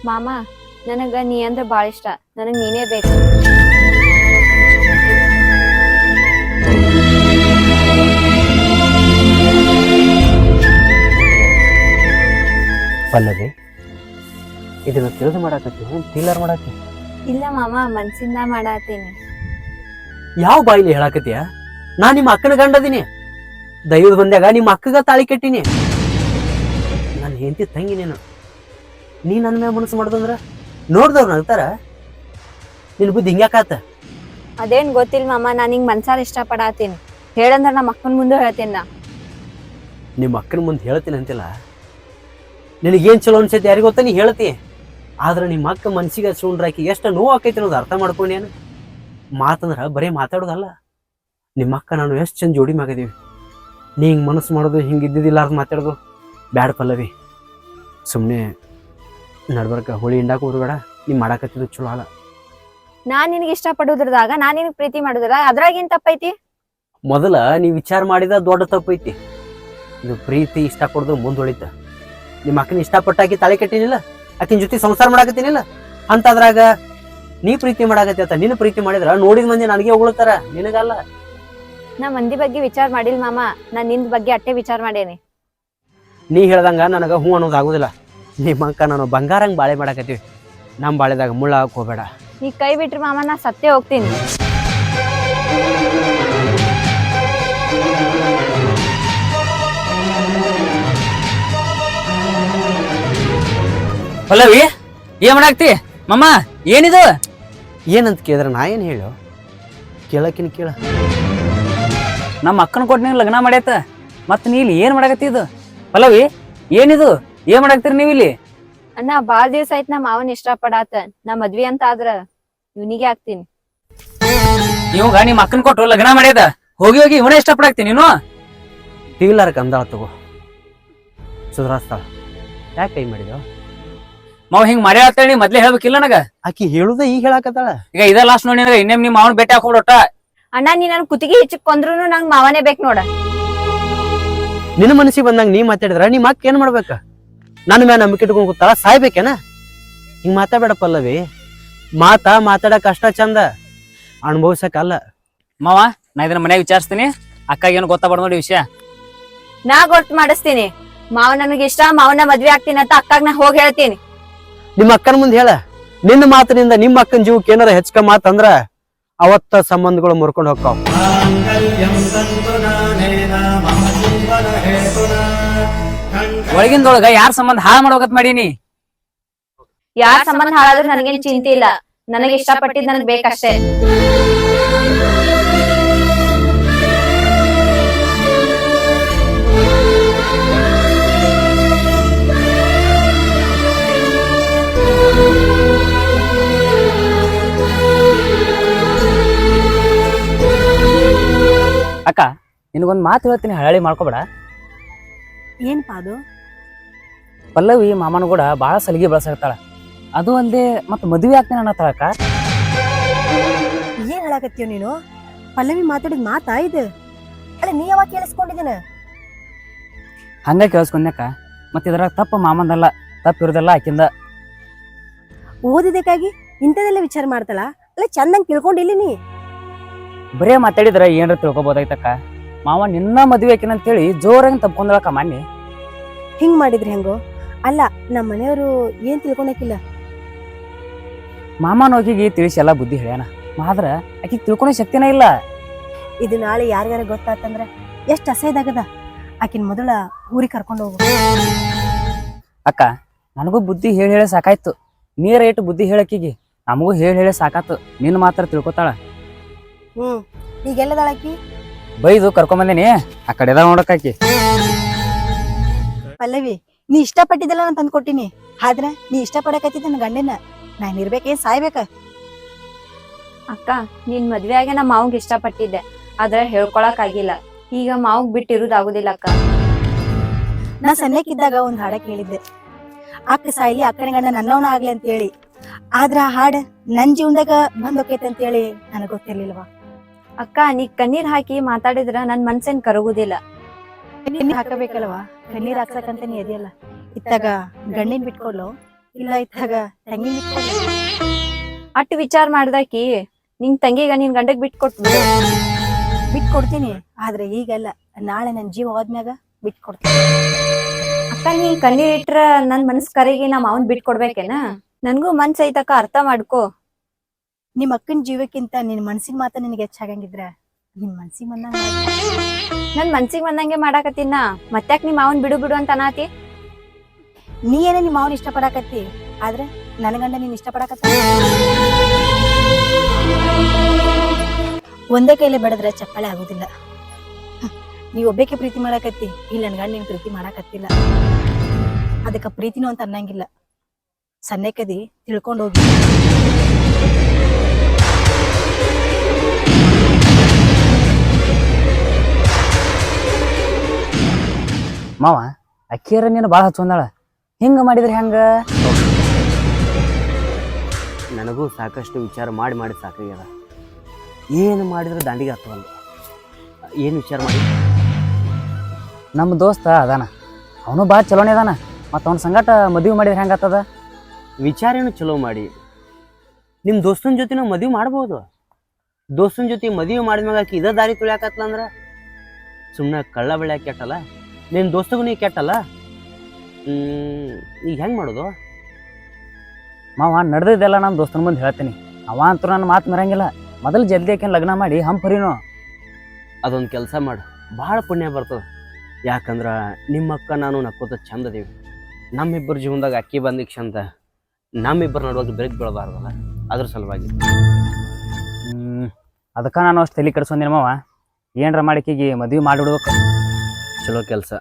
ಮಾಮ ನನಗ ನೀ ಅಂದ್ರ ಬಾಳ ಇಷ್ಟ, ನನಗ್ ನೀನೇ ಬೇಕು. ಪಲ್ಲವಿ, ಇದನ್ನ ತಿಳಿದು ಮಾಡಾಕತ್ತಿ ಟೀಲರ್ ಮಾಡಾಕಿ? ಇಲ್ಲ ಮಾಮ, ಮನ್ಸಿಂದ ಮಾಡಾತೀನಿ. ಯಾವ ಬಾಯಿಲಿ ಹೇಳಾಕತಿಯ? ನಾ ನಿಮ್ಮ ಅಕ್ಕನ ಗಂಡದೀನಿ. ದೈವದ ಬಂದಾಗ ನಿಮ್ಮ ಅಕ್ಕಗ ತಾಳಿ ಕಟ್ಟಿನಿ. ನಾನು ಹೆಂಡತಿ ತಂಗಿ ನೀನು. ನೀ ನನ್ನ ಮ್ಯಾಗ ಮನಸ್ಸು ಮಾಡ್ದಂದ್ರ ನೋಡ್ದವ್ರು ನಗ್ತಾರ. ನಿನ್ ಬುದ್ಧಿ ಹಿಂಗ್ಯಾಕಾತ? ಅದೇನ್ ಗೊತ್ತಿಲ್ಲ ಮಾಮ, ನಾನ್ ಹಿಂಗ್ ಮನ್ಸಾರ ಇಷ್ಟ ಪಡಾತೀನಿ. ಹೇಳಂದ್ರ ನಮ್ಮ ಅಕ್ಕನ ಮುಂದೆ ಹೇಳ್ತೀನಿ. ನಾ ನಿಮ್ಮ ಅಕ್ಕನ ಮುಂದೆ ಹೇಳ್ತೀನಿ ಅಂತಿಲ್ಲ. ನಿನಗೇನ್ ಚಲೋ ಅನ್ಸೈತಿ ಯಾರಿಗ ಗೊತ್ತ, ನೀ ಹೇಳ್ತಿ. ಆದ್ರೆ ನಿಮ್ಮ ಅಕ್ಕ ಮನ್ಸಿಗೆ ಹಚ್ಕೊಂಡ್ರಾಕಿ ಎಷ್ಟು ನೋವು ಆಕೈತಿ ಅನ್ನೋದು ಅರ್ಥ ಮಾಡ್ಕೊಂಡೇನು? ಮಾತಂದ್ರ ಬರೀ ಮಾತಾಡೋದಲ್ಲ. ನಿಮ್ಮ ಅಕ್ಕ ನಾನು ಎಷ್ಟು ಚಂದ ಜೋಡಿ ಮ್ಯಾಗದೀವಿ. ನೀ ಹಿಂಗೆ ಮನಸ್ಸು ಮಾಡೋದು, ಹಿಂಗೆ ಇದ್ದಿದ್ದಿಲ್ಲ ಅಂತ ಮಾತಾಡೋದು ಬ್ಯಾಡ ಪಲ್ಲವಿ. ಸುಮ್ಮನೆ ನಡ್ಬರ್ಕ ಹೋಳಿ ಹಿಂಡಾಕ ಹೋಗ್ಬೇಡ. ನೀ ಮಾಡಾಕತ್ತಿದ್ದು ಚಲೋ ಅಲ್ಲ. ನಾನ್ ನಿನಗೆ ಇಷ್ಟ ಪಡೋದ್ರದಾಗ ನಾನ್ ನಿನಗ್ ಪ್ರೀತಿ ಮಾಡೋದ್ರಾಗ ಅದ್ರಾಗ ಏನ್ ತಪ್ಪೈತಿ? ಮೊದಲ ನೀ ವಿಚಾರ ಮಾಡಿದ ದೊಡ್ಡ ತಪ್ಪೈತಿ. ಇದು ಪ್ರೀತಿ ಇಷ್ಟ ಪಡೋದು ಮುಂದುವಳಿತ. ನಿಮ್ಮ ಅಕ್ಕನ ಇಷ್ಟಪಟ್ಟಾಕಿ ತಾಳಿ ಕಟ್ಟಿನಿಲ್ಲ, ಆಕಿನ ಜೊತೆ ಸಂಸಾರ ಮಾಡಾಕತ್ತೀನಿಲ್ಲ ಅಂತದ್ರಾಗ ನೀ ಪ್ರೀತಿ ಮಾಡಾಕತ್ತಿ ಅಂತ ನಿನ್ನ ಪ್ರೀತಿ ಮಾಡಿದ್ರ ನೋಡಿದ ಮಂದಿ ನನಗೆ ಹೊಗಳ್ತಾರ, ನಿನಗಲ್ಲ. ನಾ ಮಂದಿ ಬಗ್ಗೆ ವಿಚಾರ ಮಾಡಿಲ್ ಮಾಮ, ನಾನ್ ನಿಂದ ಬಗ್ಗೆ ಅಟ್ಟೆ ವಿಚಾರ ಮಾಡೇನಿ. ನೀ ಹೇಳ್ದಂಗ ನನಗ ಹೂ ಅನ್ನೋದು ಆಗುದಿಲ್ಲ. ನಿಮ್ಮ ಅಕ್ಕ ನಾನು ಬಂಗಾರಂಗ್ ಬಾಳೆ ಮಾಡಾಕತ್ತೀವಿ. ನಮ್ಮ ಬಾಳೆದಾಗ ಮುಳ್ಳ ಹಾಕ್ ಹೋಗ್ಬೇಡ. ನೀ ಕೈ ಬಿಟ್ರಿ ಮಾಮ, ನಾ ಸತ್ತೇ ಹೋಗ್ತೀನಿ. ಪಲ್ಲವಿ, ಏನ್ ಮಾಡಾಕ್ತಿ? ಮಮ್ಮ ಏನಿದು? ಏನಂತ ಕೇಳಿದ್ರ ನಾ ಏನ್ ಹೇಳು? ಕೇಳಕಿನ ಕೇಳ. ನಮ್ಮ ಅಕ್ಕನ ಕೊಟ್ಟು ನೀವು ಲಗ್ನ ಮಾಡ್ಯಾತ, ಮತ್ ನೀ ಇಲ್ಲಿ ಏನ್ ಮಾಡಾಕತ್ತಿ? ಇದು ಪಲ್ಲವಿ ಏನಿದು? ಏನ್ ಮಾಡಾಕ್ತಿರಿ ನೀವು ಇಲ್ಲಿ? ಅಣ್ಣ ಬಾಳ ದಿವ್ಸ ಆಯ್ತು ನಾ ಮಾವನ್ ಇಷ್ಟ ಪಡಾತ. ನಾ ಮದ್ವಿ ಅಂತ ಆದ್ರ ಇವನಿಗೆ ಆಗ್ತೀನಿ. ಇವಾಗ ನಿಮ್ಮ ಅಕ್ಕನ ಕೊಟ್ಟು ಲಗ್ನ ಮಾಡ್ಯಾದ, ಹೋಗಿ ಹೋಗಿ ಇವನೇ ಇಷ್ಟ ಪಡಾಕ್ತಿ ನೀನು? ಟೀಲರ್ ಕಂದಾಳ ತಗೋ, ಸುಧಾರಿಸ್ತಾಳ. ಯಾಕೆ ಕೈ ಮಾಡಿದ? ಮಾವ ಹಿಂಗ್ ಮಾಡ್ಯಾಳ ಮೊದ್ಲೇ ಹೇಳ್ಬೇಕಿಲ್ಲ ನನಗ? ಆಕಿ ಹೇಳುದ ಈಗ ಹೇಳಾಕತ್ತಾಳ. ಈಗ ಇದ ಲಾಸ್ಟ್ ನೋಡಿ ಇನ್ನೇಮ್ ನಿಮ್ಮ ಮಾವನ್ ಭೇಟಿ ಹಾಕೊಡೋಟ. ಅಣ್ಣ ನೀ ನನ್ ಕುತ್ತಿಗೆ ಹೆಚ್ಚಕ್ ಕೊಂದ್ರುನು ನಂಗ್ ಮಾವನೇ ಬೇಕ್ ನೋಡ. ನಿನ್ನ ಮನಸ್ಸಿಗೆ ಬಂದಂಗ ನೀ ಮಾತಾಡಿದ್ರ ನಿಮ್ಮ ಅಕ್ಕ ಏನ್ ಮಾಡ್ಬೇಕ? ನನ್ನ ಮ್ಯಾಲ ನಂಬಿಕೆ ಇಟ್ಕೊಂಡ್ ಕೂತಾಳ, ಸಾಯ್ಬೇಕೇನ? ಹಿಂಗ್ ಮಾತಾಡಬೇಡ ಪಲ್ಲವಿ. ಮಾತಾಡಕ್ ಅಷ್ಟ ಚಂದ, ಅನುಭವಿಸಕ್ ಅಲ್ಲ. ಮಾವ ನಾ ಇದನ್ನ ಮನ್ಯಾಗ ವಿಚಾರಿಸ್ತೀನಿ. ಅಕ್ಕಾಗ ಏನು ಗೊತ್ತಾಗ್ಬಾರ್ದು ನೋಡಿ ವಿಷಯ. ನಾ ಗೊತ್ತು ಮಾಡಿಸ್ತೀನಿ. ಮಾವ ನನಗೆ ಇಷ್ಟ, ಮಾವನ ಮದ್ವೆ ಆಗ್ತೀನಿ ಅಂತ ಅಕ್ಕಾಗ ನಾ ಹೋಗಿ ಹೇಳ್ತೀನಿ. ನಿಮ್ಮ ಅಕ್ಕನ ಮುಂದೆ ಹೇಳ. ನಿನ್ನ ಮಾತಿನಿಂದ ನಿಮ್ಮ ಅಕ್ಕನ ಜೀವಕ್ಕೆ ಏನಾರ ಹೆಚ್ಚಕ ಮಾತಂದ್ರ ಅವತ್ತ ಸಂಬಂಧಗಳು ಮುರ್ಕೊಂಡು ಹೋಗ್ತಾವ. ಒಳಗಿಂದೊಳಗ ಯಾರ ಸಂಬಂಧ ಹಾಳು ಮಾಡೋಕತ್ ಮಾಡೀನಿ? ಯಾರ ಸಂಬಂಧ ಹಾಳಾದ್ರೂ ನನಗೇನ್ ಚಿಂತೆ ಇಲ್ಲ. ನನಗೆ ಇಷ್ಟಪಟ್ಟಿದ್ ನನಗ್ ಬೇಕಷ್ಟೇ. ಅಕ್ಕ ನಿನಗೊಂದ್ ಮಾತು ಹೇಳ್ತೀನಿ, ಹಳಳಿ ಮಾಡ್ಕೋಬೇಡ. ಏನ್ಪಾ ಅದು? ಪಲ್ಲವಿ ಮಾಮನ ಕೂಡ ಬಾಳ ಸಲಿಗೆ ಬಳಸಿರ್ತಾಳ. ಅದು ಅಲ್ದೆ ಮತ್ ಮದ್ವೆ ಆಗ್ತೀನಿ ಅನ್ನತ್ತಾಳ. ಅಕ್ಕ ಏನ್ ಹೇಳಾಕತ್ತೀವ ನೀನು? ಪಲ್ಲವಿ ಮಾತಾಡಿದ್ ಮಾತಾ ಇದು? ಅಲ್ಲ ನೀ ಯಾವಾಗ ಕೇಳಿಸ್ಕೊಂಡಿದ್ದೀನ? ಹಂಗ ಕೇಳಿಸ್ಕೊಂಡ್ಯಾಕ. ಮತ್ ಇದ್ರಾಗ ತಪ್ಪ ಮಾಮಂದಲ್ಲ, ತಪ್ಪ ಇರೋದಲ್ಲ ಆಕಿಂದ. ಓದಿದಕ್ಕಾಗಿ ಇಂಥದೆಲ್ಲ ವಿಚಾರ ಮಾಡ್ತಾಳ? ಅಲ್ಲ ಚಂದಂಗ್ ತಿಳ್ಕೊಂಡಿಲ್ಲ ನೀ? ಬರೇ ಮಾತಾಡಿದ್ರ ಏನ್ರ ತಿಳ್ಕೊಬೋದಾಯ್ತಕ್ಕ. ಮಾವ ನಿನ್ನ ಮದ್ವೆ ಆಕಿನ ಅಂತೇಳಿ ಜೋರಾಗಿ ತಪ್ಕೊಂಡಳಕ್ಕ ಮಾನ್ಯ. ಹಿಂಗ್ ಮಾಡಿದ್ರಿ ಹೆಂಗೋ? ಅಲ್ಲ ನಮ್ಮ ಮನೆಯವರು ಏನ್ ತಿಳ್ಕೊಳಕಿಲ್ಲ. ಮಾಮನ ಹೋಗಿಗೆ ತಿಳಿಸಿ ಎಲ್ಲಾ ಬುದ್ಧಿ ಹೇಳ್ಯಾನ, ಆದ್ರ ಆಕಿಗೆ ತಿಳ್ಕೊಳೋ ಶಕ್ತಿನೇ ಇಲ್ಲ. ಇದು ನಾಳೆ ಯಾರಿಗಾರ ಗೊತ್ತಾತಂದ್ರ ಎಷ್ಟ್ ಅಸಹ್ಯದಾಗದ. ಆಕಿನ ಮೊದಲ ಊರಿಗೆ ಕರ್ಕೊಂಡು ಹೋಗು. ಅಕ್ಕ ನನಗೂ ಬುದ್ಧಿ ಹೇಳಿ ಸಾಕಾಯ್ತು. ನೀರ ಇಟ್ಟು ಬುದ್ಧಿ ಹೇಳಕ್ಕಿಗೆ ನಮಗೂ ಹೇಳಿ ಸಾಕಾತು. ನಿನ್ನ ಮಾತ್ರ ತಿಳ್ಕೊತಾಳ. ಈಗೆಲ್ಲದಾಳಕಿ? ಬೈದು ಕರ್ಕೊಂಬಂದೇನಿ, ಆ ಕಡೆದ ನೋಡಕ್ಕಾಕಿ. ಪಲ್ಲವಿ, ನೀ ಇಷ್ಟಪಟ್ಟಿದ್ದೆಲ್ಲ ನಾನು ತಂದು ಕೊಟ್ಟಿನಿ. ಆದ್ರ ನೀ ಇಷ್ಟಪಡಕತ್ತಿದ್ದ ನನ್ನ ಗಂಡನ ನಾನು ಇರ್ಬೇಕೇನ್ ಸಾಯ್ಬೇಕ? ಅಕ್ಕ ನೀನ್ ಮದ್ವೆ ಆಗಿ ನಾ ಮಾವಂಗ್ ಇಷ್ಟಪಟ್ಟಿದ್ದೆ, ಆದ್ರೆ ಹೇಳ್ಕೊಳಕ್ ಆಗಿಲ್ಲ. ಈಗ ಮಾವಂಗ್ ಬಿಟ್ಟಿರುದಾಗುದಿಲ್ಲ ಅಕ್ಕ. ನಾ ಸಣ್ಣಕ್ಕಿದ್ದಾಗ ಒಂದ್ ಹಾಡ ಕೇಳಿದ್ದೆ, ಅಕ್ಕ ಸಾಯ್ಲಿ ಅಕ್ಕನ ಗಂಡ ನನ್ನವನ ಆಗ್ಲಿ ಅಂತ ಹೇಳಿ. ಆದ್ರ ಆ ಹಾಡ್ ನನ್ ಜೀವನದಾಗ ಬಂದೋಕೈತೆ ಅಂತ ಹೇಳಿ ನನಗ್ ಗೊತ್ತಿರ್ಲಿಲ್ವಾ? ಅಕ್ಕ ನೀ ಕಣ್ಣೀರ್ ಹಾಕಿ ಮಾತಾಡಿದ್ರ ನನ್ ಮನ್ಸೇನ್ ಕರಗುದಿಲ್ಲ. ಕಣ್ಣೀರ್ ಹಾಕಬೇಕಲ್ವಾ? ಕಣ್ಣೀರ್ ಹಾಕ್ಸಕಂತ ನೀ ಇದೆಯಲ್ಲ. ಇತ್ತಾಗ ಗಂಡಿನ ಬಿಟ್ಕೊಡ್ಲು ಇಲ್ಲ ಇದ್ದಾಗ ತಂಗಿ ಬಿಟ್ಕೊಡ್ಲಿ. ಅಟ್ ವಿಚಾರ ಮಾಡ್ದಾಕಿ ನಿನ್ ತಂಗಿಗ ನಿನ್ ಗಂಡಗ್ ಬಿಟ್ಕೊಟ್ಬಿಡು. ಬಿಟ್ಕೊಡ್ತೀನಿ, ಆದ್ರೆ ಈಗಲ್ಲ, ನಾಳೆ ನನ್ ಜೀವ ಹೋದ್ಮ್ಯಾಗ ಬಿಟ್ಕೊಡ್ತೀನಿ. ಅಕ್ಕ ನೀ ಕಣ್ಣೀರ್ ಇಟ್ರ ನನ್ ಮನಸ್ ಕರೆಗೆ ನಾ ಮಾವನ್ ಬಿಟ್ಕೊಡ್ಬೇಕೇನ? ನನ್ಗೂ ಮನ್ಸ್ ಐತಕ್ಕ, ಅರ್ಥ ಮಾಡ್ಕೋ. ನಿಮ್ ಅಕ್ಕನ ಜೀವಕ್ಕಿಂತ ನಿನ್ ಮನ್ಸಿನ ಮಾತ ನಿನಗೆ ಹೆಚ್ಚಾಗಂಗಿದ್ರ ನಿನ್ ಮನ್ಸಿಗೆ ಬಂದಂಗ ನನ್ ಮನ್ಸಿಗೆ ಬಂದಂಗೆ ಮಾಡಾಕತ್ತಿನ, ಮತ್ತ್ಯಾಕ್ ನೀ ಮಾವನ್ ಬಿಡು ಬಿಡು ಅಂತ ಅನಾತಿ? ನೀ ಏನೇ ನಿಮ್ಮ ಮಾವನ್ ಇಷ್ಟ ಪಡಾಕತ್ತಿ, ಆದ್ರೆ ನನ್ ಗಂಡ ನೀನ್ ಇಷ್ಟ ಪಡಾಕತ್ತ. ಒಂದೇ ಕೈಲಿ ಬೆಳೆದ್ರೆ ಚಪ್ಪಾಳೆ ಆಗುದಿಲ್ಲ. ನೀವ್ ಒಬ್ಬೇಕೆ ಪ್ರೀತಿ ಮಾಡಾಕತ್ತಿ, ಇಲ್ಲ ನನ್ ಗಂಡ ನೀನ್ ಪ್ರೀತಿ ಮಾಡಾಕತ್ತಿಲ್ಲ. ಅದಕ್ಕ ಪ್ರೀತಿನೂ ಅಂತ ಅನ್ನಂಗಿಲ್ಲ. ಸನ್ನೆಕದಿ ತಿಳ್ಕೊಂಡ್ ಹೋಗಿ. ಮಾವ ಅಕ್ಕಿಯರ ನೀನು ಭಾಳ ಹಚ್ಕೊಂಡಾಳ, ಹಿಂಗ ಮಾಡಿದ್ರೆ ಹೆಂಗ? ನನಗೂ ಸಾಕಷ್ಟು ವಿಚಾರ ಮಾಡಿ ಮಾಡಿ ಸಾಕಾಗ್ಯದ. ಏನು ಮಾಡಿದ್ರೆ ದಾಂಡಿಗೆ ಹತ್ತವಲ್ಲ. ಏನು ವಿಚಾರ ಮಾಡಿ? ನಮ್ಮ ದೋಸ್ತ ಅದಾನ, ಅವನು ಭಾಳ ಚಲೋನೇ ಅದಾನ. ಮತ್ತು ಅವ್ನ ಸಂಗಟ ಮದುವೆ ಮಾಡಿದ್ರೆ ಹೆಂಗೆ ಆಗ್ತದ? ವಿಚಾರ ಏನು ಚಲೋ ಮಾಡಿ, ನಿಮ್ಮ ದೋಸ್ತನ ಜೊತೆ ನಾವು ಮದುವೆ ಮಾಡ್ಬೋದು. ದೋಸ್ತನ ಜೊತೆ ಮದುವೆ ಮಾಡಿದ್ಮ್ಯಾಗ ಆಕಿ ಇದೇ ದಾರಿ ತುಳಿಯಾಕತ್ಲ ಅಂದ್ರೆ ಸುಮ್ಮನೆ ಕಳ್ಳ ಬೆಳ್ಯಾಕ ಕೆಟ್ಟಲ್ಲ, ನಿನ್ನ ದೋಸ್ತಗೂ ನೀ ಕೆಟ್ಟಲ್ಲ. ಈಗ ಹೆಂಗೆ ಮಾಡೋದು? ಮಾವ ನಡೆದಿದ್ದೆಲ್ಲ ನಮ್ಮ ದೋಸ್ತನ ಮುಂದೆ ಹೇಳ್ತೀನಿ. ಅವ ಅಂತೂ ನನ್ನ ಮಾತು ಮರಂಗಿಲ್ಲ. ಮೊದಲು ಜಲ್ದಿ ಆಕೆ ಲಗ್ನ ಮಾಡಿ ಹಂಪರಿನೋ. ಅದೊಂದು ಕೆಲಸ ಮಾಡು, ಭಾಳ ಪುಣ್ಯ ಬರ್ತದೆ. ಯಾಕಂದ್ರೆ ನಿಮ್ಮ ಅಕ್ಕ ನಾನು ನಕ್ಕೋತ ಚಂದ ಅದೀವಿ. ನಮ್ಮಿಬ್ಬರ ಜೀವನದಾಗ ಅಕ್ಕಿ ಬಂದಿಕ್ಷ ಅಂತ ನಮ್ಮಿಬ್ಬರು ನಡುವಾಗ ಬೆರಕು ಬೀಳಬಾರ್ದಲ್ಲ, ಅದ್ರ ಸಲುವಾಗಿ. ಅದಕ್ಕೆ ನಾನು ಅಷ್ಟು ತಲೆ ಕೆಡ್ಸೊಂದಿನ ಮಾವ. ಏನರ ಮಾಡಿಕೆಗೆ ಮದುವೆ ಮಾಡಿಬಿಡ್ಬೇಕು. ಚಲೋ ಕೆಲಸ.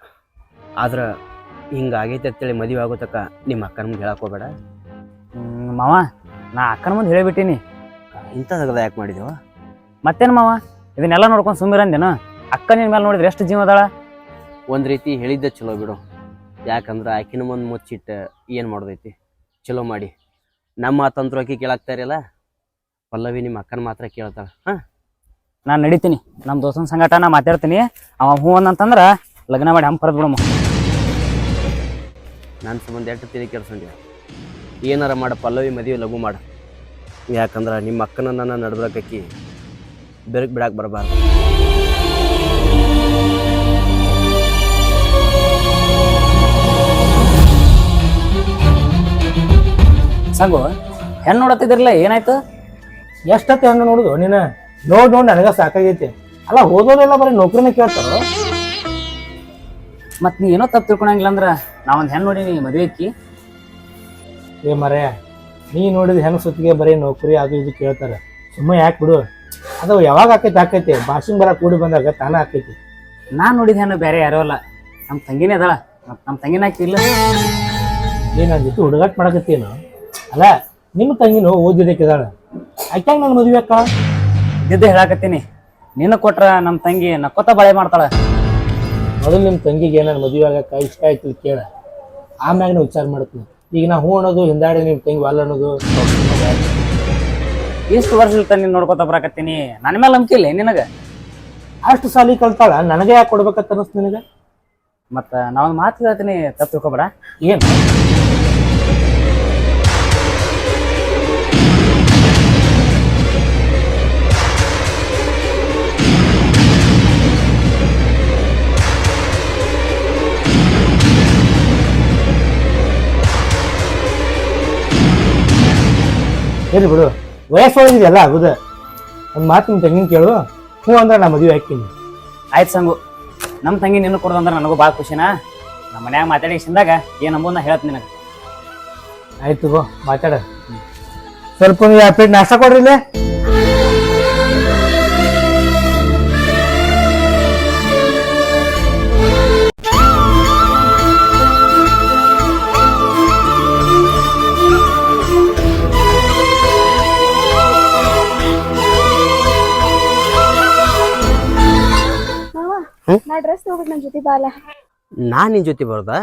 ಆದ್ರೆ ಹಿಂಗಾಗೈತೆ ಅಂತೇಳಿ ಮದುವೆ ಆಗೋತಕ್ಕ ನಿಮ್ಮ ಅಕ್ಕನ ಮುಂದೆ ಹೇಳಕ್ಕೆ ಹೋಗಬೇಡ. ಮಾವ ನಾ ಅಕ್ಕನ ಮುಂದೆ ಹೇಳಿಬಿಟ್ಟೀನಿ. ಇಂಥದ್ದಾಗದ ಯಾಕೆ ಮಾಡಿದೆವು? ಮತ್ತೇನು ಮಾವ, ಇದನ್ನೆಲ್ಲ ನೋಡ್ಕೊಂಡು ಸುಮ್ಮಿರಂದೇನು? ಅಕ್ಕ ನಿನ್ನ ಮೇಲೆ ನೋಡಿದ್ರೆ ಎಷ್ಟು ಜೀವ ಅದಾಳ. ಒಂದು ರೀತಿ ಹೇಳಿದ್ದೆ ಚಲೋ ಬಿಡು. ಯಾಕಂದ್ರೆ ಆಕಿನ ಮುಂದೆ ಮುಚ್ಚಿಟ್ಟು ಏನು ಮಾಡೋದೈತಿ? ಚಲೋ ಮಾಡಿ ನಮ್ಮ ಮಾತಂತ್ರ ಆಕಿ ಕೇಳಾಕ್ತಾರಲ್ಲ, ಪಲ್ಲವಿ ನಿಮ್ಮ ಅಕ್ಕನ ಮಾತ್ರ ಕೇಳ್ತಾಳೆ. ಹಾಂ, ನಾನು ನಡಿತೀನಿ. ನಮ್ಮ ದೋಸ್ತನ ಸಂಗಟ ನಾ ಮಾತಾಡ್ತೀನಿ. ಅವ ಹ್ಞೂ ಅಂತಂದ್ರೆ ಲಗ್ನ ಮಾಡಿ ಹಂಗೆ ಕರೆದು ಬಿಡಮ್ಮ. ನನ್ನ ಸಂಬಂಧ ಎಷ್ಟು ತಿಳಿ ಕೆಡ್ಸಂಡಿ. ಏನಾರ ಮಾಡ ಪಲ್ಲವಿ ಮದುವೆ ಲಘು ಮಾಡು. ಯಾಕಂದ್ರೆ ನಿಮ್ಮ ಅಕ್ಕನ ನನ್ನ ನಡ್ಬರಕ್ಕಿ ಬೆರಕು ಬಿಡಕ್ಕೆ ಬರಬಾರ್ದು. ಸಂಗು ಹೆಣ್ಣು ನೋಡತ್ತಿದ್ರಲ್ಲ, ಏನಾಯ್ತು? ಎಷ್ಟತ್ತೆ ಹೆಣ್ಣು ನೋಡುದು ನೀನು? ನೋಡಿ ನನಗ ಸಾಕಾಗೈತಿ. ಅಲ್ಲ ಓದೋದೆಲ್ಲ ಬರೀ ನೌಕರಿನ ಕೇಳ್ತಾರ. ಮತ್ತು ನೀ ಏನೋ ತಪ್ಪು ತಿಳ್ಕೊಳಂಗಿಲ್ಲ ಅಂದ್ರೆ ನಾವೊಂದು ಹೆಣ್ಣು ನೋಡೀನಿ ಮದುವೆ ಅಕ್ಕಿ. ಏ ಮರೆ, ನೀ ನೋಡಿದ ಹೆಣ್ಣು ಸುತ್ತಿಗೆ ಬರೀ ನೌಕರಿ ಅದು ಇದು ಕೇಳ್ತಾರೆ. ಸುಮ್ಮನೆ ಯಾಕೆ ಬಿಡು. ಅದು ಯಾವಾಗ ಆಕೈತಿ ಭಾಷಿಂಗ್ ಬರ ಕೂಡಿ ಬಂದಾಗ ತಾನ ಆಕೈತಿ. ನಾನು ನೋಡಿದ ಹೆಣ್ಣು ಬೇರೆ ಯಾರೋ ಅಲ್ಲ, ನಮ್ಮ ತಂಗಿನೇ ಅದಳ. ಮತ್ತು ನಮ್ಮ ತಂಗಿನ ಹಾಕಿ ಇಲ್ಲ. ನೀ ನನ್ನ ಜೊತೆ ಹುಡುಗಾಟ ಮಾಡಕತ್ತೇನು? ಅಲ್ಲ ನಿಮ್ಮ ತಂಗಿನೂ ಓದಿದ್ದಕ್ಕಿದಾಳ, ಆಕ್ಯಾಂಗ ನನ್ನ ಮದುವೆ ಅಕ್ಕ? ಇದ್ದಿದ್ದೆ ಹೇಳಾಕತ್ತೀನಿ. ನಿನ್ನ ಕೊಟ್ರ ನಮ್ಮ ತಂಗಿ ನಕ್ಕೋತ ಬಳೆ ಮಾಡ್ತಾಳ. ಮೊದಲು ನಿಮ್ಮ ತಂಗಿಗೆ ನನ್ನ ಮದುವೆ ಆಗಕ್ಕ ಇಷ್ಟ ಆಯ್ತು ಕೇಳ, ಆಮ್ಯಾಗ ನಾ ವಿಚಾರ ಮಾಡ್ತೀನಿ. ಈಗ ನಾ ಹೂ ಅನ್ನೋದು ಹಿಂದಾಡಿ ನಿಮ್ಮ ತಂಗಿ ವಾಲ್ ಅನ್ನೋದು. ಎಷ್ಟು ವರ್ಷ ಇರ್ತ ನೀನು ನೋಡ್ಕೊತ ಬರಾಕತ್ತೀನಿ. ನನ್ನ ಮೇಲೆ ನಂಬಿಕೆ ಇಲ್ಲ ನಿನಗೆ? ಅಷ್ಟು ಸಾಲಿ ಕಲ್ತಾಳ, ನನಗೆ ಯಾಕೆ ಕೊಡ್ಬೇಕಂತ ಅನಿಸ್ತು ನಿನಗೆ? ಮತ್ತು ನಾವೊಂದು ಮಾತು ಹೇಳ್ತೀನಿ, ತಪ್ಪು ತಿಳ್ಕೊಬೇಡ. ಏನು? ಇರ್ಲಿ ಬಿಡು, ವಯಸ್ಸೊಳಗಿದೆಯಲ್ಲ ಆಗುದ. ಒಂದು ಮಾತು ನಿಮ್ಮ ತಂಗಿನ ಕೇಳು, ಹ್ಞೂ ಅಂದ್ರೆ ನಾ ಮದುವೆ ಹಾಕ್ತೀನಿ. ಆಯ್ತು ಸಂಗು, ನಮ್ಮ ತಂಗಿ ನಿನ್ನ ಕೊಡೋದಂದ್ರೆ ನನಗೂ ಭಾಳ ಖುಷಿನಾ. ನಮ್ಮ ಮನ್ಯಾಗ ಮಾತಾಡಿಸಿದಾಗ ಏನು ನಂಬೋದು ನಾ ಹೇಳ್ತೀನಿ ನಿನಗೆ. ಆಯ್ತು ಗೋ ಮಾತಾಡ. ಸ್ವಲ್ಪ ನೀವು 2 ಪ್ಲೇಟ್ ನಾಷ್ಟ ಕೊಡ್ರಿ ಇಲ್ಲೇ. ನಾ ಡ್ರೆಸ್ ತಗೋಬಿಟ್ಟು ನನ್ನ ಜೊತೆ ಬಾಲ. ನಾನು ನಿನ್ನ ಜೊತೆ ಬರೋದಾ?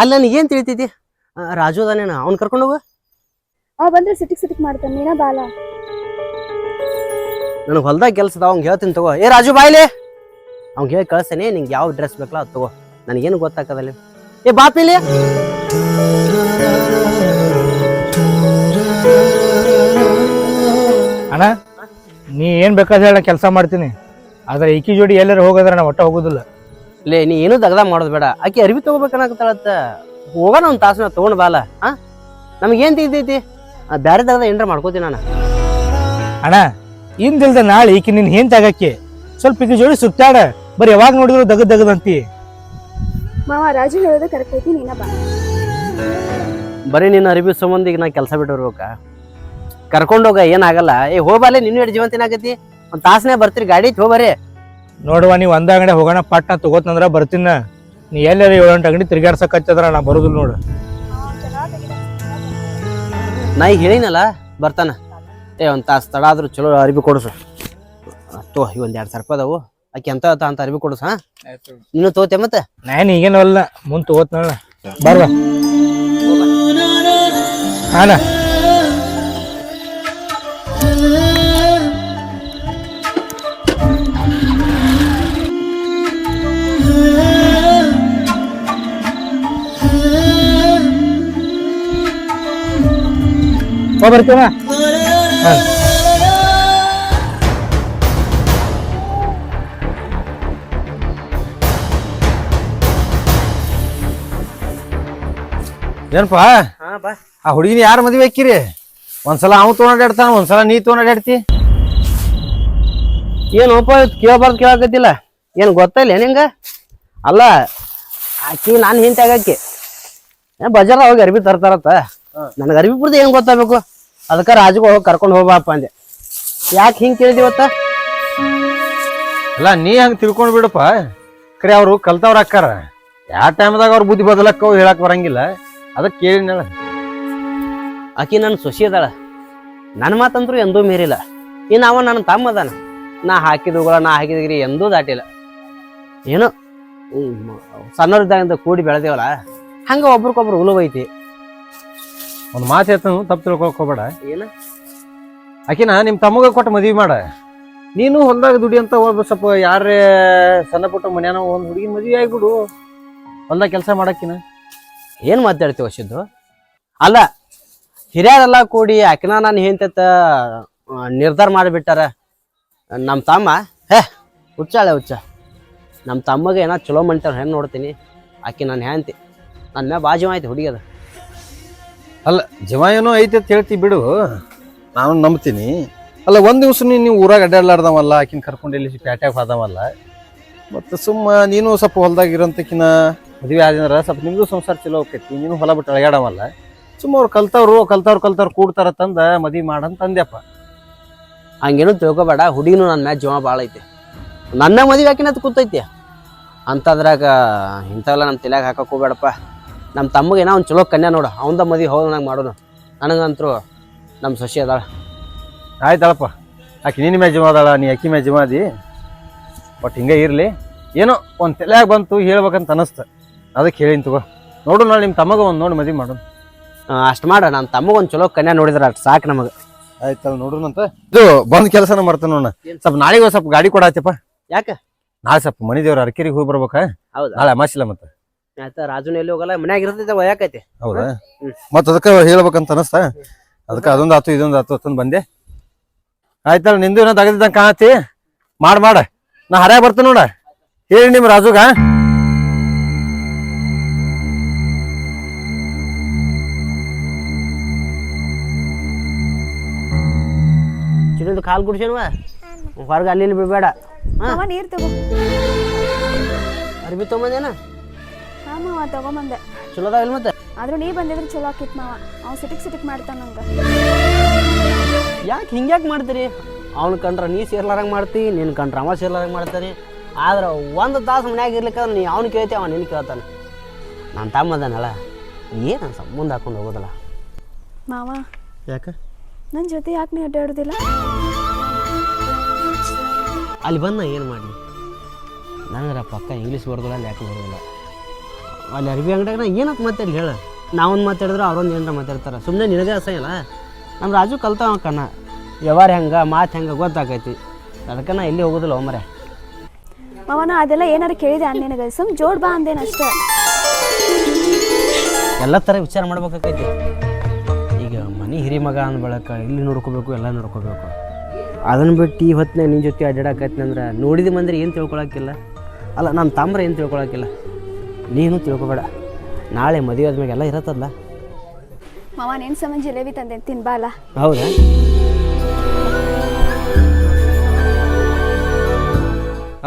ಅಲ್ಲ ನನಗೇನು ತಿಳಿತೈತಿ? ರಾಜು ಅದಾನೇನ, ಅವ್ನು ಕರ್ಕೊಂಡು ಹೋಗು. ಬಂದ್ರೆ ಸಿಟಿಕ್ ಮಾಡ್ತಾನೆ, ನೀನ ಬಾಲ. ನನಗೆ ಹೊಲ್ದಾಗ ಕೆಲಸ ಅದ, ಅವ್ನಿಗೆ ಹೇಳ್ತೀನಿ ತಗೋ. ಏ ರಾಜು ಬಾಯ್ಲೆ, ಅವ್ನಿಗೆ ಹೇಳಿ ಕಳಿಸ್ತೇನೆ. ನಿಂಗೆ ಯಾವ ಡ್ರೆಸ್ ಬೇಕಲ್ಲ ಅದು ತಗೋ. ನನಗೇನು ಗೊತ್ತಾಗದಲ್ಲಿ. ಏ ಬಾಪಿಲಿ ಅಣ್ಣ ನೀ ಏನು ಬೇಕಾದ್ರೆ ಹೇಳ ಕೆಲಸ ಮಾಡ್ತೀನಿ, ಆದ್ರೆ ಈಕಿ ಜೋಡಿ ಎಲ್ಲರೂ ಹೋಗೋದ್ರೆ ನಾ ಒಟ್ಟ ಹೋಗೋದಿಲ್ಲ. ಲೇ ನೀ ಏನೂ ದಗದ ಮಾಡೋದು ಬೇಡ. ಆಕಿ ಅರ್ಬಿ ತಗೋಬೇಕನ್ನಕತ್ತಾಳತ್ತ, ಹೋಗೋಣ ಒಂದು ತಾಸು ತೊಗೊಂಡು ಬಾಲ. ನಮಗೇನು ತಿದ್ದೈತಿ, ಬ್ಯಾರೆ ದಗದ ಏನಾರ ಮಾಡ್ಕೋತೀನಿ ನಾನು. ಅಣ್ಣ ಇಂದಿಲ್ದ ನಾಳೆ ಈಕಿ ನಿನ್ ಏನ್ ತಗಕ್ಕೆ ಸ್ವಲ್ಪ ಈಕಿ ಜೋಡಿ ಸುತ್ತಾಡ, ಬರೀ ಯಾವಾಗ ನೋಡಿದ್ರು ದಗದಂತಿ. ಮಾವ ರಾಜು ಹೇಳೋದು ಕರೆಕ್ಟ್ ಐತಿ, ನೀನ ಬಾ. ಬರೀ ನಿನ್ನ ಅರಿವಿ ಸಂಬಂಧ ಈಗ ನಾ ಕೆಲಸ ಬಿಟ್ಟಿರ್ಬೇಕ. ಕರ್ಕೊಂಡೋಗ ಏನಾಗಲ್ಲ. ಹೋಗ್ಬಾಲೆ, ನಿನ್ನ ಎರಡು ಜೀವಂತಿನ ಆಗತಿ. ಒಂದು ತಾಸನೇ ಬರ್ತೀರಿ, ಗಾಡಿ ಐತಿ, ಹೋಗ್ಬಾರಿ. ನೋಡುವ ನೀವು ಒಂದ ಅಂಗಡಿ ಹೋಗೋಣ ಪಟ್ನ ತಗೋತಂದ್ರ ಬರ್ತೀನ. ನೀ ಎಲ್ಲಾರ 7-8 ಅಂಗಡಿ ತಿರ್ಗಾಡ್ಸಕತ್ತಂದ್ರ ನಾ ಬರೋದಿಲ್ಲ ನೋಡು. ನಾ ಈಗ ಹೇಳಿನಲ್ಲ ಬರ್ತಾನ. ಒಂದು ತಾಸು ತಡ ಆದ್ರೂ ಚಲೋ ಅರಿವಿ ಕೊಡಿಸು. ತೋ ಈ ಒಂದು 2,000 ರೂಪಾಯಿ ಅದಾವು, ಆಕೆ ಅಂತ ಅರಿವಿ ಕೊಡಿಸ. ನೀನು ತೋತೆ ಮತ್ತೆ ನಾನು ಈಗೇನಲ್ಲ ಮುಂದೆ ತಗೋತ್ ನೋಡ. ಬರ್ವ ಹಾನ ಬರ್ತೀವ. ಏನಪ್ಪಾ ಆ ಹುಡುಗಿನ ಯಾರು ಮದ್ವೆ ಹಾಕಿರಿ? ಒಂದ್ಸಲ ಅವ್ ತೊಗೊಂಡಾಡ್ತಾನ, ಒಂದ್ಸಲ ನೀ ತೊಗೊಂಡಾಡ್ತಿ. ಏನಪ್ಪ ಕೇಳಬಾರ್ದು ಕೇಳಕತ್ತಿಲ್ಲ, ಏನು ಗೊತ್ತಿಲ್ಲ ನಿಂಗ? ಅಲ್ಲ ಆಕಿ ನಾನು ಹಿಂತೆ ಆಗಾಕಿ ಬಜಾರ ಹೋಗಿ ಅರ್ಬಿ ತರ್ತಾರತ್ತ. ನನಗೆ ಅರ್ಬಿ ಬಿಡ್ದು ಏನ್ ಗೊತ್ತಾಗಬೇಕು, ಅದಕ್ಕೆ ರಾಜುಗೆ ಹೋಗಿ ಕರ್ಕೊಂಡು ಹೋಗ್ಬಾಪ ಅಂದೆ. ಯಾಕೆ ಹಿಂಗೆ ಕೇಳಿದಿವತ್ತ? ಅಲ್ಲ ನೀ ಹಂಗ ತಿಳ್ಕೊಂಡ್ ಬಿಡಪ್ಪ. ಕರೆ ಅವ್ರು ಕಲ್ತವ್ರ ಅಕ್ಕಾರ, ಯಾವ ಟೈಮ್ದಾಗ ಅವ್ರ ಬುದ್ಧಿ ಬದಲಕ್ಕ ಹೇಳಕ್ ಬರಂಗಿಲ್ಲ. ಅದಕ್ಕೆ ಕೇಳಿನಲ್ಲ. ಆಕಿ ನನ್ನ ಸೊಸಿ ಅದಾಳ, ನನ್ನ ಮಾತಂದ್ರು ಎಂದೂ ಮೀರಿಲ್ಲ. ಇನ್ನು ಅವ ನನ್ನ ತಮ್ಮ ಅದಾನ, ನಾ ಹಾಕಿದವುಗಳ ನಾ ಹಾಕಿದ್ರಿ ಎಂದೂ ದಾಟಿಲ್ಲ. ಏನೋ ಸಣ್ಣವ್ರಿದ್ದಾಗಿಂದ ಕೂಡಿ ಬೆಳೆದೇವಲ್ಲ, ಹಂಗ ಒಬ್ರಿಗೊಬ್ರು ಉಳುವ ಐತಿ. ಒಂದ್ ಮಾತು ಹೇಳ್ತಾನು, ತಪ್ಪು ತಿಳ್ಕೊಳಕ್ ಹೋಗ್ಬೇಡ. ಏನ ಆಕಿನ ನಿಮ್ ತಮ್ಮಗ ಕೊಟ್ಟು ಮದ್ವಿ ಮಾಡ. ನೀನು ಹೊಲ್ದಾಗ ದುಡಿ ಅಂತ ಹೋಗ್ಬೇಕು. ಸ್ವಲ್ಪ ಯಾರೇ ಸಣ್ಣ ಪುಟ್ಟ ಮನ್ಯಾನ ಒಂದ್ ಹುಡುಗಿನ ಮದ್ವಿ ಆಗ್ಬಿಡು, ಹೊಲ್ದಾಗ ಕೆಲಸ ಮಾಡಕ್ಕಿನ. ಏನ್ ಮಾತಾಡ್ತೀವ ಸಿದ್ದು? ಅಲ್ಲ ಹಿರಿಯರೆಲ್ಲ ಕೂಡಿ ಆಕಿನ ನಾನು ಹೆಂತ ನಿರ್ಧಾರ ಮಾಡಿಬಿಟ್ಟಾರ. ನಮ್ಮ ತಮ್ಮ ಹುಚ್ಚಾಳೆ ಹುಚ್ಚ. ನಮ್ಮ ತಮ್ಮಗೆ ಏನೋ ಚಲೋ ಮಂಟಾರ ಹೆಣ್ಣು ನೋಡ್ತೀನಿ. ಆಕಿ ನಾನು ಹೆಂತಿ ನನ್ನ ಮ್ಯಾ ಬಾಜು ಆಯ್ತು ಹುಡುಗಿ ಅದ. ಅಲ್ಲ ಜೀವ ಏನೋ ಐತೆ ಅಂತ ಹೇಳ್ತಿ ಬಿಡು, ನಾನು ನಂಬ್ತೀನಿ. ಅಲ್ಲ ಒಂದ್ ದಿವ್ಸ ನೀವು ಊರಾಗ ಅಡ್ಡಾಡ್ಲಾರ್ದವಲ್ಲ, ಆಕಿನ ಕರ್ಕೊಂಡು ಎಲ್ಲಿ ಪ್ಯಾಟ್ಯಾಗ ಹೋದವಲ್ಲ, ಮತ್ತು ಸುಮ್ಮ ನೀನು ಸ್ವಲ್ಪ ಹೊಲ್ದಾಗ ಇರೋಂತಕಿನ ಮದುವೆ ಆದ್ರೆ ಸ್ವಲ್ಪ ನಿಮ್ದು ಸಂಸಾರ ಚಲೋ ಹೋಗ್ತೈತಿ. ನೀನು ಹೊಲ ಬಿಟ್ಟು ಅಳಗಾಡವಲ್ಲ, ಸುಮ್ಮ ಅವ್ರು ಕಲ್ತವ್ರು ಕೂಡ್ತಾರ ತಂದ ಮದ್ವಿ ಮಾಡಂತ ಅಂದ್ಯಪ್ಪ. ಹಂಗೇನು ತಿಳ್ಕೊಬೇಡ, ಹುಡುಗಿನೂ ನನ್ನ ಮ್ಯಾಚ್ ಜೀವ ಭಾಳ ಐತಿ. ನನ್ನ ಮದುವೆ ಹಾಕಿನತ್ ಕೂತೈತಿ ಅಂತದ್ರಾಗ ಇಂಥವೆಲ್ಲ ನಮ್ಮ ತಲೆಯಾಗ ಹಾಕಕ್ಕೆ ಹೋಗ್ಬೇಡಪ್ಪ. ನಮ್ಮ ತಮ್ಮಗೆ ಏನೋ ಒಂದು ಚಲೋ ಕನ್ಯಾ ನೋಡು, ಅವಂದ ಮದುವೆ ಹೋದಂಗೆ ಮಾಡೋನು. ನನಗಂತರೂ ನಮ್ಮ ಸೊಸಿ ಅದಾಳ. ಆಯ್ತಳಪ್ಪ, ಆಕಿ ನಿನ್ನ ಮ್ಯಾಚ್ ಜೀವ ಅದಾಳ, ನೀ ಅಕ್ಕಿ ಮ್ಯಾಚ್ ಜೀವ ಅದಿ. ಬಟ್ ಹಿಂಗೆ ಇರಲಿ. ಏನೋ ಒಂದು ತಲೆಯಾಗ ಬಂತು ಹೇಳ್ಬೇಕಂತ ಅನಸ್ತ, ಅದಕ್ಕೆ ಹೇಳಿನ ತಗೋ. ನೋಡು ನಾಳೆ ನಿಮ್ಮ ತಮ್ಮಗ ಒಂದು ನೋಡಿ ಮದುವೆ ಮಾಡೋಣ. ಅಷ್ಟು ಮಾಡ, ನನ್ನ ತಮ್ಮಗೊಂದು ಚಲೋ ಕನ್ಯಾ ನೋಡಿದ್ರ ಅಷ್ಟು ಸಾಕು ನಮಗೆ. ಆಯ್ತಲ್ಲ ನೋಡ್ರಂತ. ಇದು ಬಂದ್ ಕೆಲಸನ ಮಾಡ್ತಾನ ನೋಡ. ಸ್ವಲ್ಪ ನಾಳೆಗೆ ಸ್ವಲ್ಪ ಗಾಡಿ ಕೊಡಾತಪ್ಪ. ಯಾಕೆ? ನಾಳೆ ಸ್ವಲ್ಪ ಮನಿ ದೇವ್ರ ಅರಕೆರಿಗೆ ಹೋಗಿ ಬರ್ಬೇಕ. ಹೌದಾ? ನಾಳೆ ಅಮಾಸಿಲ್ಲ ಮತ್ತೆ. ಆಯ್ತಾ, ರಾಜುನ ಎಲ್ಲಿ ಹೋಗಲ್ಲ, ಮನ್ಯಾಗ ಇರ್ತೈತೆ, ಒಯ್ಯಾಕೈತಿ. ಹೌದಾ? ಮತ್ತ ಅದಕ್ಕೆ ಹೇಳ್ಬೇಕಂತ ಅನಸ್ತ, ಅದಕ್ಕೆ ಅದೊಂದು ಆತು ಇದೊಂದು ಆತು ಅಂತಂದು ಬಂದೆ. ಆಯ್ತಲ್ಲ, ನಿಂದು ಏನೋ ತಗದಿದ್ದಂಗೆ ಕಾಣತಿ. ಮಾಡ ನಾ ಹರ್ಯಾಗ ಬರ್ತೀನಿ ನೋಡ. ಹೇಳಿ ನಿಮ್ ರಾಜುಗ. ಚಿನ್ನದು ಕಾಲು ಕುಡ್ಸೇನುವ, ಹೊರಗೆ ಅಲ್ಲಿ ಬಿಡಬೇಡ. ಮಾವ ನೀರ್ ತಗೋ. ಅರ್ಬಿ ತೊಗೊಂಬಂದೇನ? ಹಾ ಮಾವ ತಗೊಂಬಂದೆ. ಚಲೋ ಅದಾವಿಲ್ಲ ಮತ್ತೆ? ಆದ್ರೂ ನೀ ಬಂದಿದ್ರೆ ಚಲೋ ಆಕಿತ್ ಮಾವ. ಅವ್ ಸಿಟಿಕ್ ಮಾಡ್ತಾನ ನಂಗ. ಯಾಕೆ ಹಿಂಗ್ಯಾಕೆ ಮಾಡ್ತೀರಿ? ಅವ್ನ ಕಂಡ್ರ ನೀ ಸೇರ್ಲಾರಂಗೆ ಮಾಡ್ತಿ, ನಿನ್ನ ಕಂಡ್ರ ಅವ ಸೇರ್ಲಾರಂಗೆ ಮಾಡ್ತಾನೆ. ಆದ್ರೆ ಒಂದು ತಾಸು ಮನ್ಯಾಗ ಇರ್ಲಿಕ್ಕಂದ್ರೆ ನೀ ಅವ್ನು ಕೇಳ್ತಿ, ಅವ ನಿನ್ನ ಕೇಳ್ತಾನೆ. ನನ್ನ ತಮ್ಮ ಅದಾನಲ್ಲ, ಏನು ಮುಂದೆ ಹಾಕೊಂಡು ಹೋಗೋದಲ್ಲ. ಮಾವ ಯಾಕೆ ನನ್ನ ಜೊತೆ ಯಾಕೆ ನೀ ಅಡ್ಡಾಡೋದಿಲ್ಲ? ಅಲ್ಲಿ ಬಂದು ಏನು ಮಾಡಲಿ? ನನಗರ ಪಕ್ಕ ಇಂಗ್ಲೀಷ್ ಬರೋದಿಲ್ಲ, ಯಾಕೆ ಬರೋದಿಲ್ಲ. ಅಲ್ಲಿ ಅರ್ಬಿ ಅಂಗಡಿಯಾಗ ನಾ ಏನಂತ ಮಾತಾಡಿ ಹೇಳ. ನಾವೊಂದು ಮಾತಾಡಿದ್ರೆ ಅವ್ರೊಂದು ಏನಾರ ಮಾತಾಡ್ತಾರೆ. ಸುಮ್ಮನೆ ನಿನಗೆ ಅಸಹ್ಯಲ್ಲ. ನಮ್ಮ ರಾಜು ಕಲ್ತಾವ ಕಣ್ಣ, ವ್ಯವಹಾರ ಹೆಂಗೆ ಮಾತು ಹೆಂಗೆ ಗೊತ್ತಾಕೈತಿ. ಅದಕ್ಕೆ ನಾ ಎಲ್ಲಿ ಹೋಗೋದಿಲ್ಲ ಒಮ್ಮರೆ. ಮಾವ ನಾ ಅದೆಲ್ಲ ಏನಾರು ಕೇಳಿದೆ ನಿನಗೆ, ಸುಮ್ ಜೋಡ್ ಬಾ ಅಂದೇನ ಅಷ್ಟೇ. ಎಲ್ಲ ಥರ ವಿಚಾರ ಮಾಡ್ಬೇಕಾಕೈತಿ. ಈಗ ಮನೆ ಹಿರಿ ಮಗ ಅಂದ ಬಳಕ ಇಲ್ಲಿ ನೋಡ್ಕೋಬೇಕು, ಎಲ್ಲ ನೋಡ್ಕೋಬೇಕು. ಅದನ್ನು ಬಿಟ್ಟು ಈ ಹೊತ್ತಿನಾಗ ನಿನ್ನ ಜೊತೆ ಅಡ್ಡಾಡಕತ್ತೀನಿ ಅಂದ್ರೆ ನೋಡಿದ ಮಂದಿರ ಏನು ತಿಳ್ಕೊಳಕ್ಕಿಲ್ಲ. ಅಲ್ಲ ನನ್ನ ತಾಮ್ರ ಏನು ತಿಳ್ಕೊಳಕ್ಕಿಲ್ಲ. ನೀನು ತಿಳ್ಕೊಬೇಡ, ನಾಳೆ ಮದುವೆ ಆದ್ಮೇಲೆ ಎಲ್ಲ ಇರತ್ತಲ್ಲ. ಮಾವ ನಿನ್ ಸಂಬಂಧ ಜಿಲೇಬಿ ತಂದೆ ತಿನ್ಬಾಲ. ಹೌದಾ?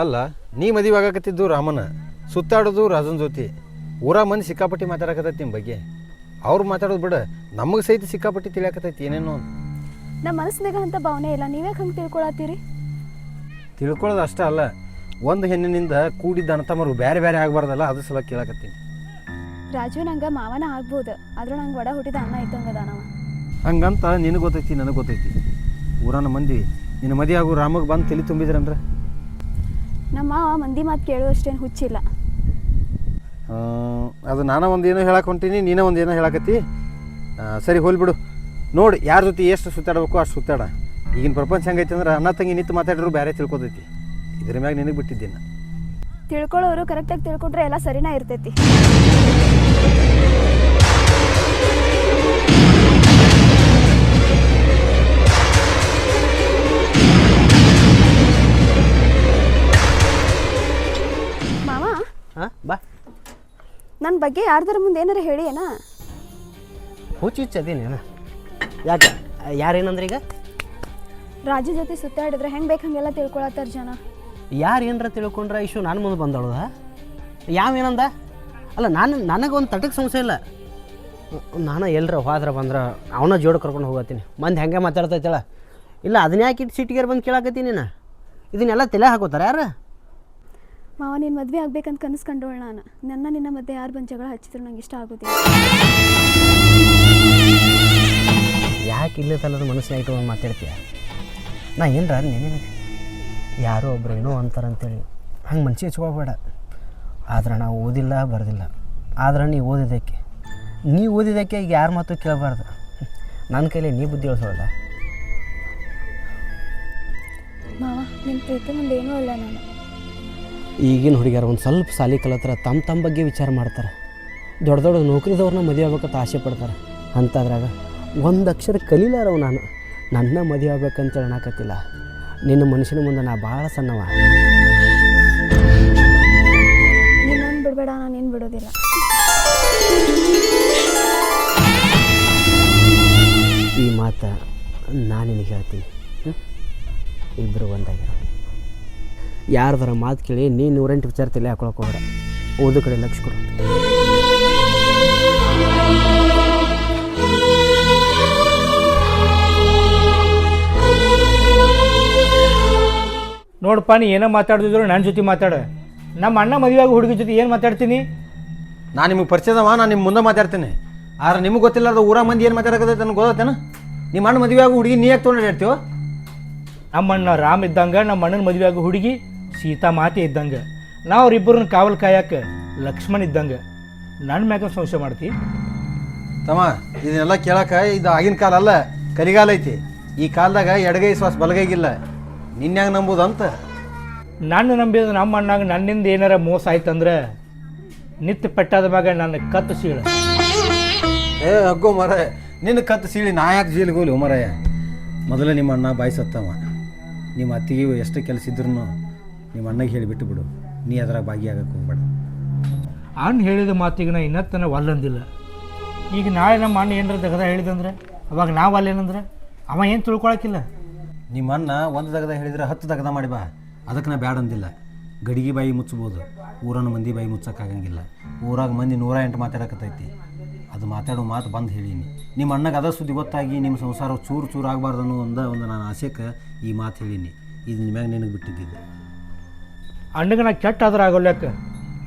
ಅಲ್ಲ ನೀ ಮದುವೆ ಆಗಾಕತ್ತಿದ್ದು ರಾಮನ, ಸುತ್ತಾಡೋದು ರಾಜನ ಜೊತೆ, ಊರ ಮಂದಿ ಸಿಕ್ಕಾಪಟ್ಟಿ ಮಾತಾಡಕತ್ತೈತಿ ನಿಮ್ಮ ಬಗ್ಗೆ. ಅವ್ರು ಮಾತಾಡೋದು ಬಿಡ, ನಮಗೆ ಸಹಿತ ಸಿಕ್ಕಾಪಟ್ಟಿ ತಿಳಿಯಾಕತ್ತೈತಿ ಏನೇನೋ. ನಮ್ಮ ಮನಸ್ಸಿನಾಗ ಅಂತ ಭಾವನೆ ಇಲ್ಲ, ನೀವ್ಯಾಕೆ ಹಂಗೆ ತಿಳ್ಕೊಳತ್ತೀರಿ? ತಿಳ್ಕೊಳ್ಳೋದು ಅಷ್ಟೇ ಅಲ್ಲ, ಒಂದು ಹೆಣ್ಣಿನಿಂದ ಕೂಡಿದ್ದ ಅಣ್ಣತಮ್ಮರು ಬೇರೆ ಬೇರೆ ಆಗಬಾರ್ದಲ್ಲ, ಅದು ಸಲ ಕೇಳಕತ್ತೀನಿ. ರಾಜು ನಂಗೆ ಮಾವನ ಆಗ್ಬೋದು, ಆದ್ರೂ ನಂಗೆ ಒಡ ಹುಟ್ಟಿದ ಅಣ್ಣ ಇದ್ದಂಗದ ನಾವ. ಹಂಗಂತ ನಿನಗೆ ಗೊತ್ತೈತಿ, ನನಗೆ ಗೊತ್ತೈತಿ. ಊರನ ಮಂದಿ ನಿನ್ನ ಮದುವೆ ಆಗು ರಾಮಗೆ ಬಂದು ತಲೆ ತುಂಬಿದ್ರಂದ್ರೆ ನಮ್ಮ ಮಾವ ಮಂದಿ ಮಾತು ಕೇಳುವಷ್ಟೇನು ಹುಚ್ಚಿಲ್ಲ. ಅದು ನಾನು ಒಂದು ಏನೋ ಹೇಳಕ್ಕೆ ಹೊಂಟೀನಿ, ನೀನೇ ಒಂದು ಏನೋ ಹೇಳಕತ್ತಿ. ಸರಿ ಹೋಲ್ಬಿಡು. ನೋಡಿ ಯಾರ ಜೊತೆ ಎಷ್ಟು ಸುತ್ತಾಡಬೇಕು ಅಷ್ಟು ಸುತ್ತಾಡ. ಈಗಿನ ಪ್ರಪಂಚ ಹೆಂಗೈತಿ ಅಂದ್ರೆ ಅಣ್ಣ ತಂಗಿ ನಿಂತು ಮಾತಾಡಿದ್ರು ಬೇರೆ ತಿಳ್ಕೊತೈತಿ. ಇದ್ರ ಮ್ಯಾಗ ನಿನಗೆ ಬಿಟ್ಟಿದ್ದೀನಿ. ತಿಳ್ಕೊಳ್ಳೋರು ಕರೆಕ್ಟಾಗಿ ತಿಳ್ಕೊಂಡ್ರೆ ಎಲ್ಲ ಸರಿನಾ ಇರ್ತೈತಿ. ಮಾವ ಹಾಂ ಬಾ. ನನ್ನ ಬಗ್ಗೆ ಯಾರ್ದಾರ ಮುಂದೆ ಏನಾರ ಹೇಳಿ ಏನ? ಹುಚ್ಚದೇನೇನ? ಯಾಕೆ ಯಾರೇನಂದ್ರೆ ಈಗ ರಾಜು ಜೊತೆ ಸುತ್ತಾಡಿದ್ರೆ ಹೆಂಗೆ ಬೇಕು ಹಂಗೆಲ್ಲ ತಿಳ್ಕೊಳತ್ತಾರ ಜನ. ಯಾರು ಏನರ ತಿಳ್ಕೊಂಡ್ರೆ ಇಶು ನಾನು ಮುಂದೆ ಬಂದವಳದ ಯಾವೇನಂದ? ಅಲ್ಲ ನನಗೊಂದು ತಟಕ್ಕೆ ಸಮಸ್ಯೆ ಇಲ್ಲ. ನಾನು ಎಲ್ಲರ ಹೋದ್ರೆ ಬಂದ್ರೆ ಅವನ ಜೋಡು ಕರ್ಕೊಂಡು ಹೋಗತ್ತೀನಿ. ಮಂದಿ ಹೆಂಗೆ ಮಾತಾಡ್ತೈತಲ್ಲ. ಇಲ್ಲ ಅದನ್ನ ಯಾಕೆ ಇಟ್ಟು ಸಿಟಿಗೇರ್ ಬಂದು ಕೇಳಾಕತ್ತೀನಿ ನೀನು? ಇದನ್ನೆಲ್ಲ ತಲೆ ಹಾಕೋತಾರೆ ಯಾರು? ಮಾವ ನೀನು ಮದುವೆ ಆಗ್ಬೇಕಂತ ಕನಸ್ಕೊಂಡೋಳು ನಾನು. ನಿನ್ನ ಮಧ್ಯೆ ಯಾರು ಬಂದು ಜಗಳ ಹಚ್ಚಿದ್ರು ನಂಗೆ ಇಷ್ಟ ಆಗೋದಿಲ್ಲ. ಯಾಕೆ ಇಲ್ಲೇ ತಲ್ಲದ ಮನಸ್ಸಿನ ಇಟ್ಟು ಮಾತಾಡ್ತೀಯ? ನಾ ಏನರ ನೆನೆ ಯಾರೋ ಒಬ್ರು ಏನೋ ಅಂತಾರಂತೇಳಿ ಹಂಗೆ ಮನ್ಸಿಗೆ ಹಚ್ಕೋಬೇಡ. ಆದ್ರೆ ನಾವು ಓದಿಲ್ಲ ಬರೋದಿಲ್ಲ. ಆದ್ರೆ ನೀ ಓದಿದ್ದಕ್ಕೆ ಈಗ ಯಾರ ಮಾತು ಕೇಳಬಾರ್ದು. ನನ್ನ ಕೈಲಿ ನೀ ಬುದ್ಧಿ ಹೇಳ್ಸೋಲ್ಲ. ಮಾವ ನಿನ್ನ ಪ್ರೀತಿ ಮುಂದೆ ಏನೂ ಇಲ್ಲ ನಾನು. ಈಗಿನ ಹುಡುಗಿಯರು ಒಂದು ಸ್ವಲ್ಪ ಸಾಲಿ ಕಲತ್ರ ತಮ್ಮ ಬಗ್ಗೆ ವಿಚಾರ ಮಾಡ್ತಾರೆ. ದೊಡ್ಡ ದೊಡ್ಡ ನೌಕರಿದವ್ರನ್ನ ಮದುವೆ ಆಗ್ಬೇಕಂತ ಆಸೆ ಪಡ್ತಾರೆ. ಅಂಥದ್ರಾಗ ಒಂದು ಅಕ್ಷರ ಕಲೀಲಾರವು ನಾನು ನನ್ನ ಮದುವೆ ಆಗ್ಬೇಕಂತ ಹೇಳಕತ್ತಿಲ್ಲ. ನಿನ್ನ ಮನುಷ್ಯನ ಮುಂದೆ ನಾ ಭಾಳ ಸಣ್ಣವ. ನೀನು ಬಿಡಬೇಡ, ನಾನು ಏನು ಬಿಡೋದಿಲ್ಲ. ಈ ಮಾತು ನಾನು ನಿನಗೆ ಹೇಳ್ತೀನಿ. ಇಬ್ಬರು ಒಂದಾಗಿರೋ ಯಾರ್ದಾರ ಮಾತು ಕೇಳಿ ನೀ 108 ವಿಚಾರ ತಲೆ ಹಾಕೊಳಕ್ಕೆ ಹೋಗ್ಬೇಡ. ಓದು ಕಡೆ ಲಕ್ಷ ಕೊಡು. ನೋಡಪ್ಪ, ನೀ ಏನೋ ಮಾತಾಡ್ತಿದ್ರು ನನ್ನ ಜೊತೆ ಮಾತಾಡ. ನಮ್ಮ ಅಣ್ಣ ಮದುವೆಯಾಗ ಹುಡುಗಿ ಜೊತೆ ಏನು ಮಾತಾಡ್ತೀನಿ? ನಾನು ನಿಮಗೆ ಪರಿಚಯದವ, ನಾನು ನಿಮ್ಮ ಮುಂದೆ ಮಾತಾಡ್ತೀನಿ. ಆದ್ರೆ ನಿಮಗೆ ಗೊತ್ತಿಲ್ಲ ಊರ ಮಂದಿ ಏನು ಮಾತಾಡಕತ್ತೈತೆ ನನಗೆ ಗೊತ್ತೇನ? ನಿಮ್ಮ ಅಣ್ಣ ಮದುವೆ ಆಗೋ ಹುಡುಗಿ ನೀ ಯಾಕೆ ತೊಗೊಂಡು ಹೇಳ್ತೀವೋ? ನಮ್ಮ ಅಣ್ಣ ರಾಮ್ ಇದ್ದಂಗೆ, ನಮ್ಮ ಅಣ್ಣನ ಮದುವೆಯಾಗ ಹುಡುಗಿ ಸೀತಾ ಮಾತೆ ಇದ್ದಂಗೆ, ನಾವು ಅವ್ರಿಬ್ಬರನ್ನ ಕಾವಲು ಕಾಯಕ್ಕೆ ಲಕ್ಷ್ಮಣ್ ಇದ್ದಂಗೆ. ನನ್ನ ಮ್ಯಾಗ ಸಂಶಯ ಮಾಡ್ತಿ? ತಮ್ಮ ಇದನ್ನೆಲ್ಲ ಕೇಳಕ್ಕೆ ಇದು ಆಗಿನ ಕಾಲ ಅಲ್ಲ, ಕಲಿಗಾಲ ಐತಿ. ಈ ಕಾಲದಾಗ ಎಡಗೈ ಶ್ವಾಸ ಬಲಗೈಗಿಲ್ಲ. ನಿನ್ಯಾಗ ನಂಬುದಂತ ನಾನು ನಂಬಿದ ನಮ್ಮ ಅಣ್ಣಾಗ ನನ್ನಿಂದ ಏನಾರ ಮೋಸ ಆಯ್ತಂದ್ರೆ ನಿತ್ಯ ಪೆಟ್ಟಾದ ಮ್ಯಾಗ ನನ್ನ ಕತ್ತು ಸೀಳ. ಅಗ್ಗೋ ಮರ, ನಿನ್ನ ಕತ್ತು ಸೀಳಿ ನಾ ಯಾಕೆ ಜೈಲಿಗೆ ಹೋಗ್ಲಿ ಮರಯ್ಯ? ಮೊದಲೇ ನಿಮ್ಮ ಅಣ್ಣ ಬಾಯಿ ಸತ್ತವ. ನಿಮ್ಮ ಅತ್ತಿಗೆ ಎಷ್ಟು ಕೆಲಸ ಇದ್ರೂ ನಿಮ್ಮ ಅಣ್ಣಗೆ ಹೇಳಿಬಿಟ್ಟು ಬಿಡು. ನೀ ಅದ್ರಾಗ ಭಾಗಿಯಾಗಕ್ಕೆ ಹೋಗ್ಬೇಡ. ಅಣ್ಣ ಹೇಳಿದ ಮಾತಿಗೆ ನಾ ಇನ್ನತ್ತನ ಒಲ್ಲಂದಿಲ್ಲ. ಈಗ ನಾಳೆ ನಮ್ಮ ಅಣ್ಣ ಏನಾರ ದಗದ ಹೇಳಿದಂದ್ರೆ ಅವಾಗ ನಾವು ಅಲ್ಲೇನಂದ್ರೆ ಅವ ಏನು ತಿಳ್ಕೊಳಕ್ಕಿಲ್ಲ. ನಿಮ್ಮ ಅಣ್ಣ ಒಂದು ದಗದ ಹೇಳಿದ್ರೆ 10 ದಗದ ಮಾಡಿ ಬಾ, ಅದಕ್ಕೆ ನಾ ಬ್ಯಾಡ ಅಂದಿಲ್ಲ. ಗಡಿಗೆ ಬಾಯಿ ಮುಚ್ಚಬೋದು, ಊರನ್ನ ಮಂದಿ ಬಾಯಿ ಮುಚ್ಚಕ್ಕಾಗಂಗಿಲ್ಲ. ಊರಾಗ ಮಂದಿ 108 ಮಾತಾಡಕತ್ತೈತಿ. ಅದು ಮಾತಾಡೋ ಮಾತು ಬಂದು ಹೇಳೀನಿ. ನಿಮ್ಮ ಅಣ್ಣಗೆ ಅದ ಸುದ್ದಿ ಗೊತ್ತಾಗಿ ನಿಮ್ಮ ಸಂಸಾರ ಚೂರು ಆಗಬಾರ್ದು ಅನ್ನೋ ಒಂದು ನಾನು ಆಸೆಕ್ಕೆ ಈ ಮಾತು ಹೇಳೀನಿ. ಇದು ನಿಮ್ಯಾಗ ನಿನಗೆ ಬಿಟ್ಟಿದ್ದಿದ್ದು. ಅಣ್ಣಗೆ ನಾ ಕೆಟ್ಟ ಆದ್ರೆ ಆಗೋಲ್ಯಾಕ,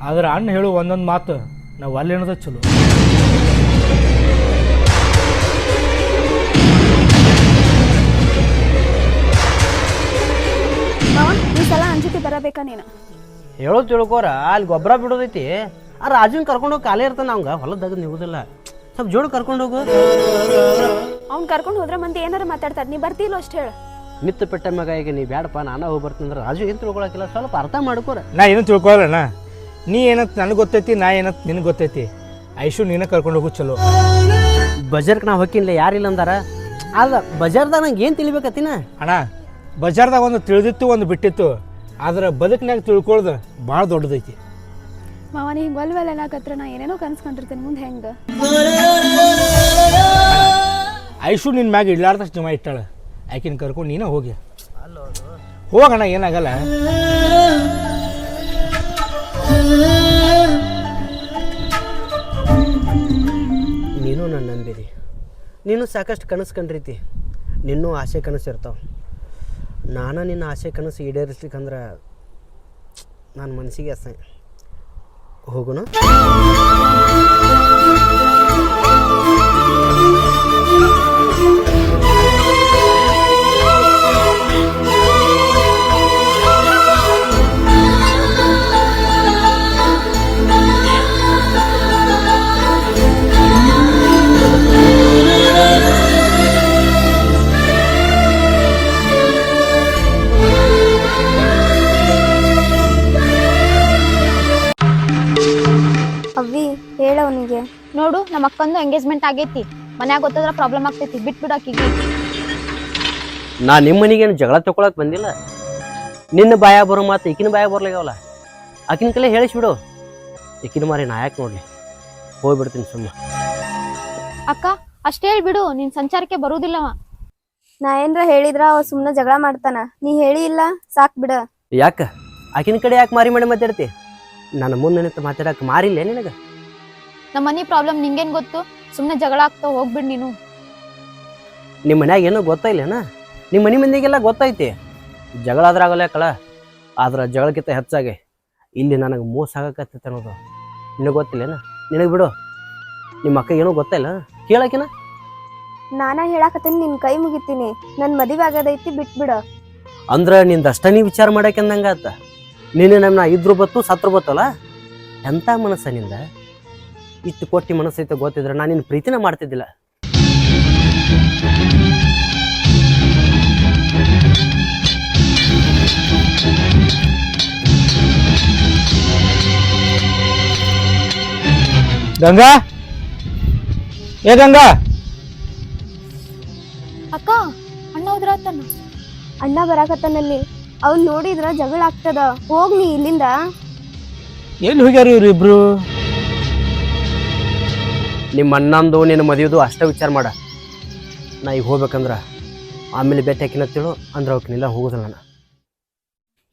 ಆದ್ರೆ ಅಣ್ಣ ಹೇಳು ಒಂದೊಂದು ಮಾತು ನಾವು ಅಲ್ಲೇನದ ಚಲೋ. ಮಾವ ಈ ಸಲ ನನ್ನ ಜೊತೆ ಬರಬೇಕಾ ನೀನು? ಹೇಳೋದು ತಿಳ್ಕೋರ, ಅಲ್ಲಿ ಗೊಬ್ಬರ ಬಿಡೋದೈತಿ. ಆ ರಾಜುನ ಕರ್ಕೊಂಡೋಗಿ ಕಾಲೇ ಇರ್ತಾನೆ. ಅವಂಗ ಹೊಲದ ದಗದ್ ನಿಗುದಿಲ್ಲ. ಸ್ವಲ್ಪ ಜೋಡು ಕರ್ಕೊಂಡೋಗು. ಅವ್ನು ಕರ್ಕೊಂಡು ಹೋದ್ರೆ ಮಂದಿ ಏನಾರ ಮಾತಾಡ್ತಾರೆ. ನೀ ಬರ್ತಿಲ್ಲ ಅಷ್ಟು ಹೇಳು. ಮಿತ್ತು ಪೆಟ್ಟ ಮಗ ಈಗ ನೀ ಬ್ಯಾಡಪ್ಪ ನಾನು ಹೋಗಿ ಬರ್ತೀನಿ. ರಾಜು ಏನು ತಿಳ್ಕೊಳಕಿಲ್ಲ, ಸ್ವಲ್ಪ ಅರ್ಥ ಮಾಡ್ಕೋರ. ನಾ ಏನು ತಿಳ್ಕೊಳಣ್ಣ. ನೀ ಏನಂತ ನನಗೆ ಗೊತ್ತೈತಿ, ನಾ ಏನಂತ ನಿನಗೆ ಗೊತ್ತೈತಿ. ಐಶು ನೀನ ಕರ್ಕೊಂಡು ಹೋಗು ಚಲೋ. ಬಜಾರ್ಗೆ ನಾ ಹೊಕ್ಕಿನ್ಲೆ, ಯಾರಿಲ್ಲ ಅಂದಾರ. ಅಲ್ಲ ಬಜಾರ್ದಾಗ ನಂಗೆ ಏನು ತಿಳಿಬೇಕತ್ತಿನ? ಅಣ್ಣ ಬಜಾರ್ದಾಗ ಒಂದು ತಿಳಿದಿತ್ತು ಒಂದು ಬಿಟ್ಟಿತ್ತು, ಆದ್ರೆ ಬದುಕಿನಾಗ ತಿಳ್ಕೊಳ್ದು ಭಾಳ ದೊಡ್ಡದೈತಿ. ಮಾವ ನೀ ಹಿಂಗೆ ಒಲ್ವೆಲ್ಲ ಅನ್ನಕತ್ರ ನಾ ಏನೇನೋ ಕನ್ಸ್ಕೊಂಡಿರ್ತೇನೆ, ಮುಂದೆ ಹೆಂಗೆ? ಐಶು ನಿನ್ನ ಮ್ಯಾಗ ಇಡ್ಲಾರ್ದಷ್ಟು ಜಮ ಇಟ್ಟಾಳ, ಆಕಿನ ಕರ್ಕೊಂಡು ನೀನೇ ಹೋಗಿ ಹೋಗಣ್ಣ, ಏನಾಗಲ್ಲ. ನೀನು ನನ್ನ ನಂಬಿದಿ, ನೀನು ಸಾಕಷ್ಟು ಕನಸು ಕಂಡ್ರೀತಿ, ನಿನ್ನೂ ಆಸೆ ಕನಸು ಇರ್ತಾವೆ. ನಾನು ನಿನ್ನ ಆಸೆ ಕನಸು ಈಡೇರಿಸ್ಲಿಕ್ಕಂದ್ರೆ ನನ್ನ ಮನಸ್ಸಿಗೆ ಅಸಹ್ಯ. ಹೋಗೋಣ. ಅವ್ವಿ ಹೇಳವನಿಗೆ. ನೋಡು ನಮ್ಮ ಅಕ್ಕಂದು ಎಂಗೇಜ್ಮೆಂಟ್ ಆಗೈತಿ, ಮನ್ಯಾಗ ಗೊತ್ತಾದ್ರ ಪ್ರಾಬ್ಲಮ್ ಆಗ್ತೈತಿ, ಬಿಟ್ಬಿಡು ಆಕಿಗೆ. ನಾ ನಿಮ್ಮ ಮನೆಗೇನು ಜಗಳ ತಗೊಳಕ್ ಬಂದಿಲ್ಲ. ನಿನ್ನ ಬಾಯ ಬರೋ ಮಾತು ಈಕಿನ ಬಾಯ ಬರ್ಲಾಗವಲ್ಲ, ಆಕಿನ ಕಲೆ ಹೇಳಿಸ್ಬಿಡು. ಈಕಿನ ಮಾರಿ ನಾ ಯಾಕೆ ನೋಡ್ಲಿ, ಹೋಗ್ಬಿಡ್ತೀನಿ ಸುಮ್ಮ. ಅಕ್ಕ ಅಷ್ಟೇ ಹೇಳ್ಬಿಡು, ನಿನ್ ಸಂಚಾರಕ್ಕೆ ಬರುದಿಲ್ಲವ. ನಾ ಏನ್ರ ಹೇಳಿದ್ರ ಅವ ಸುಮ್ನೆ ಜಗಳ ಮಾಡ್ತಾನ, ನೀ ಹೇಳಿ ಇಲ್ಲ ಸಾಕ್ ಬಿಡ. ಯಾಕ ಆಕಿನ ಕಡೆ ಯಾಕೆ ಮಾರಿ ಮಾಡಿ ಮಾತಾಡ್ತಿ? ನನ್ನ ಮುಂದೆ ನಿಂತು ಮಾತಾಡಕ್ಕೆ ಮಾರಿಲ್ಲ ನಿನಗೆ? ನಮ್ಮ ಮನಿ ಪ್ರಾಬ್ಲಮ್ ನಿಂಗೇನ್ ಗೊತ್ತು? ಸುಮ್ನೆ ಜಗಳ ಆಗ್ತಾವ, ಹೋಗ್ಬಿಡ್ ನೀನು. ನಿಮ್ಮ ಮನ್ಯಾಗ ಏನೋ ಗೊತ್ತಾಯಿಲ್ಲೇನ? ನಿಮ್ಮ ಮನೆ ಮಂದಿಗೆಲ್ಲ ಗೊತ್ತೈತಿ. ಜಗಳ ಆದ್ರೆ ಆಗಲ್ಲ ಕಳ, ಆದ್ರೆ ಜಗಳಕ್ಕಿಂತ ಹೆಚ್ಚಾಗಿ ಇಲ್ಲಿ ನನಗೆ ಮೋಸ ಆಗಕತ್ತೈತೆ ಅನ್ನೋದು ನಿನಗೆ ಗೊತ್ತಿಲ್ಲೇನ? ನಿನಗೆ ಬಿಡು, ನಿಮ್ಮ ಅಕ್ಕ ಏನೋ ಗೊತ್ತಾಯಿಲ್ಲ, ಕೇಳಕಿನ. ನಾನ ಹೇಳಾಕತ್ತೀನಿ, ನಿನ್ ಕೈ ಮುಗಿತೀನಿ, ನನ್ ಮದುವೆ ಆಗದೈತಿ, ಬಿಟ್ಬಿಡ. ಅಂದ್ರೆ ನಿಂದಷ್ಟ ನೀ ವಿಚಾರ ಮಾಡಕ್ಕೆ ಅಂದಂಗಾತ. ನೀನು ನಮ್ಮ ಇದ್ರು ಬತ್ತು ಸತ್ರು ಬತ್ತಲ್ಲ, ಎಂಥ ಮನಸ್ಸ ನಿಂದ? ಇಷ್ಟು ಕೊಟ್ಟಿ ಮನಸ್ಸೈತೆ ಗೊತ್ತಿದ್ರೆ ನಾನು ನಿನ್ನ ಪ್ರೀತಿನ ಮಾಡ್ತಿದ್ದಿಲ್ಲ. ಗಂಗಾ, ಏ ಗಂಗಾ. ಅಕ್ಕ ಅಣ್ಣ ಹೋದ್ರಾತನ. ಅಣ್ಣ ಬರಾಕತ್ತಾನಲ್ಲಿ, ಅವ್ನ್ ನೋಡಿದ್ರ ಜಗಳ ಆಗ್ತದ, ಹೋಗ್ ನೀ ಇಲ್ಲಿಂದ. ಎಲ್ಲಿ ಹೋಗ್ಯಾರ ಇವ್ರು ಇಬ್ರು? ನಿಮ್ಮ ಅಣ್ಣಂದು ನಿನ್ನ ಮದುವೆದು ಅಷ್ಟೇ ವಿಚಾರ ಮಾಡ. ನಾ ಈಗ ಹೋಗ್ಬೇಕಂದ್ರೆ ಆಮೇಲೆ ಭೇಟಿ ಹಾಕಿನತ್ತೇಳು ಅಂದ್ರೆ ಅವಕ್ಕಿನಿಲ್ಲ ಹೋಗೋದಿಲ್ಲ ನಾನು.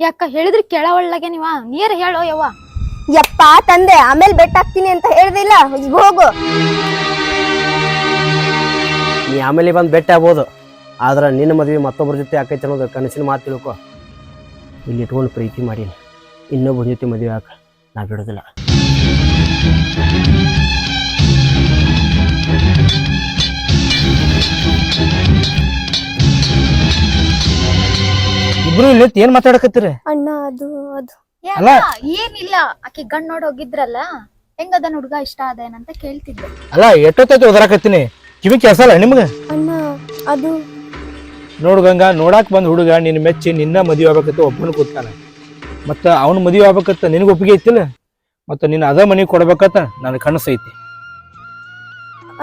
ಯಾಕ ಹೇಳಿದ್ರೆ ಕೇಳವಳ್ಳಗೆ ನೀವ, ನೀರ ಹೇಳೋ ಯವ್ವ. ಯಪ್ಪ ತಂದೆ, ಆಮೇಲೆ ಬೆಟ್ಟ ಹಾಕ್ತೀನಿ ಅಂತ ಹೇಳ್ದಿಲ್ಲ, ಈಗ ಹೋಗು. ನೀ ಆಮೇಲೆ ಬಂದು ಭೇಟಿ ಆಗ್ಬೋದು, ಆದ್ರೆ ನಿನ್ನ ಮದುವೆ ಮತ್ತೊಬ್ಬರ ಜೊತೆ ಆಕೈತೆ ಅನ್ನೋದು ಕನಸಿನ ಮಾತು ತಿಳ್ಕೊ. ಇಲ್ಲಿ ಇಟ್ಕೊಂಡು ಪ್ರೀತಿ ಮಾಡೀನಿ, ಇನ್ನೊಬ್ಬರ ಜೊತೆ ಮದುವೆ ಹಾಕ ನಾ ಬಿಡೋದಿಲ್ಲ. ಇಬ್ರು ಇಲ್ಲಿ ಏನ್ ಮಾತಾಡಕತ್ತೀರಿ? ಅಣ್ಣ ಅದು ಅದು ಅಲ್ಲ. ಏನಿಲ್ಲ, ಆಕಿ ಗಂಡ್ ನೋಡ್ ಹೋಗಿದ್ರಲ್ಲ, ಹೆಂಗದನ್ ಹುಡ್ಗ ಇಷ್ಟ ಅದೇನಂತ ಕೇಳ್ತಿದ್ದೆ. ಅಲ್ಲ, ಎಷ್ಟೊತ್ತೈತಿ ಓದರಾಕತ್ತೀನಿ, ಕಿವಿ ಕೆಲ್ಸಲ್ಲ ನಿಮ್ಗೆ? ಅಣ್ಣ ಅದು ನೋಡು ಗಂಗಾ, ನೋಡಾಕ್ ಬಂದ್ ಹುಡುಗ ನಿನ್ನ ಮೆಚ್ಚಿ ನಿನ್ನ ಮದುವೆ ಆಗ್ಬೇಕತ್ತ ಒಬ್ಬನ ಕೂತಾನ, ಮತ್ತ ಅವ್ನ ಮದುವೆ ಆಗ್ಬೇಕತ್ತ ನಿನಗೆ ಒಪ್ಪಿಗೆ ಐತಿಲ್ಲ, ಮತ್ತ ನಿನ್ನ ಅದ ಮನೆಗೆ ಕೊಡ್ಬೇಕತ್ತ ನನ್ನ ಕನಸೈತಿ.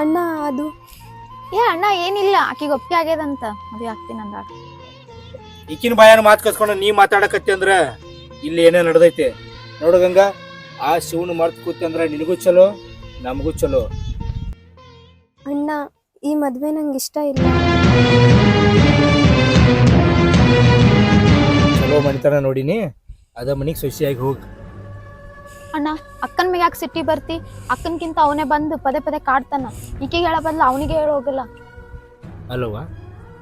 ಅಣ್ಣ ಅದು ಏ ಅಣ್ಣ ಏನಿಲ್ಲ, ಆಕಿಗೆ ಒಪ್ಪಿಗೆ ಆಗ್ಯದಂತ, ಮದ್ವೆ ಆಗ್ತೀನಿ ಅಂದಾಳ. ಈಕಿನ ಬಾಯನ ಮಾತು ಕಸ್ಕೊಂಡು ನೀ ಮಾತಾಡಕತ್ತಿ ಅಂದ್ರ ಇಲ್ಲಿ ಏನೇ ನಡೆದೈತೆ. ನೋಡು ಗಂಗಾ, ಆ ಶಿವನ ಮರ್ತ್ ಕೂತಿ ಅಂದ್ರ ನಿನಗೂ ಚಲೋ ನಮಗೂ ಚಲೋ. ಅಣ್ಣ ಈ ಮದ್ವೆ ನಂಗೆ ಇಷ್ಟ ಇಲ್ಲ. ಚಲೋ ಮನಿತನ ನೋಡಿನಿ, ಅದ ಮನಿಗೆ ಸೊಸೆಯಾಗಿ ಹೋಗಿ. ಅಣ್ಣ ಅಕ್ಕನ ಮೇಲೆ ಯಾಕೆ ಸಿಟ್ಟಿ ಬರ್ತಿ? ಅಕ್ಕನ್ಕಿಂತ ಅವನೇ ಬಂದು ಪದೇ ಪದೇ ಕಾಡ್ತಾನ, ಈಕಿಗೆ ಹೇಳ ಬದಲು ಅವನಿಗೆ ಹೇಳ ಹೋಗಲ್ಲ. ಅಲ್ವಾ,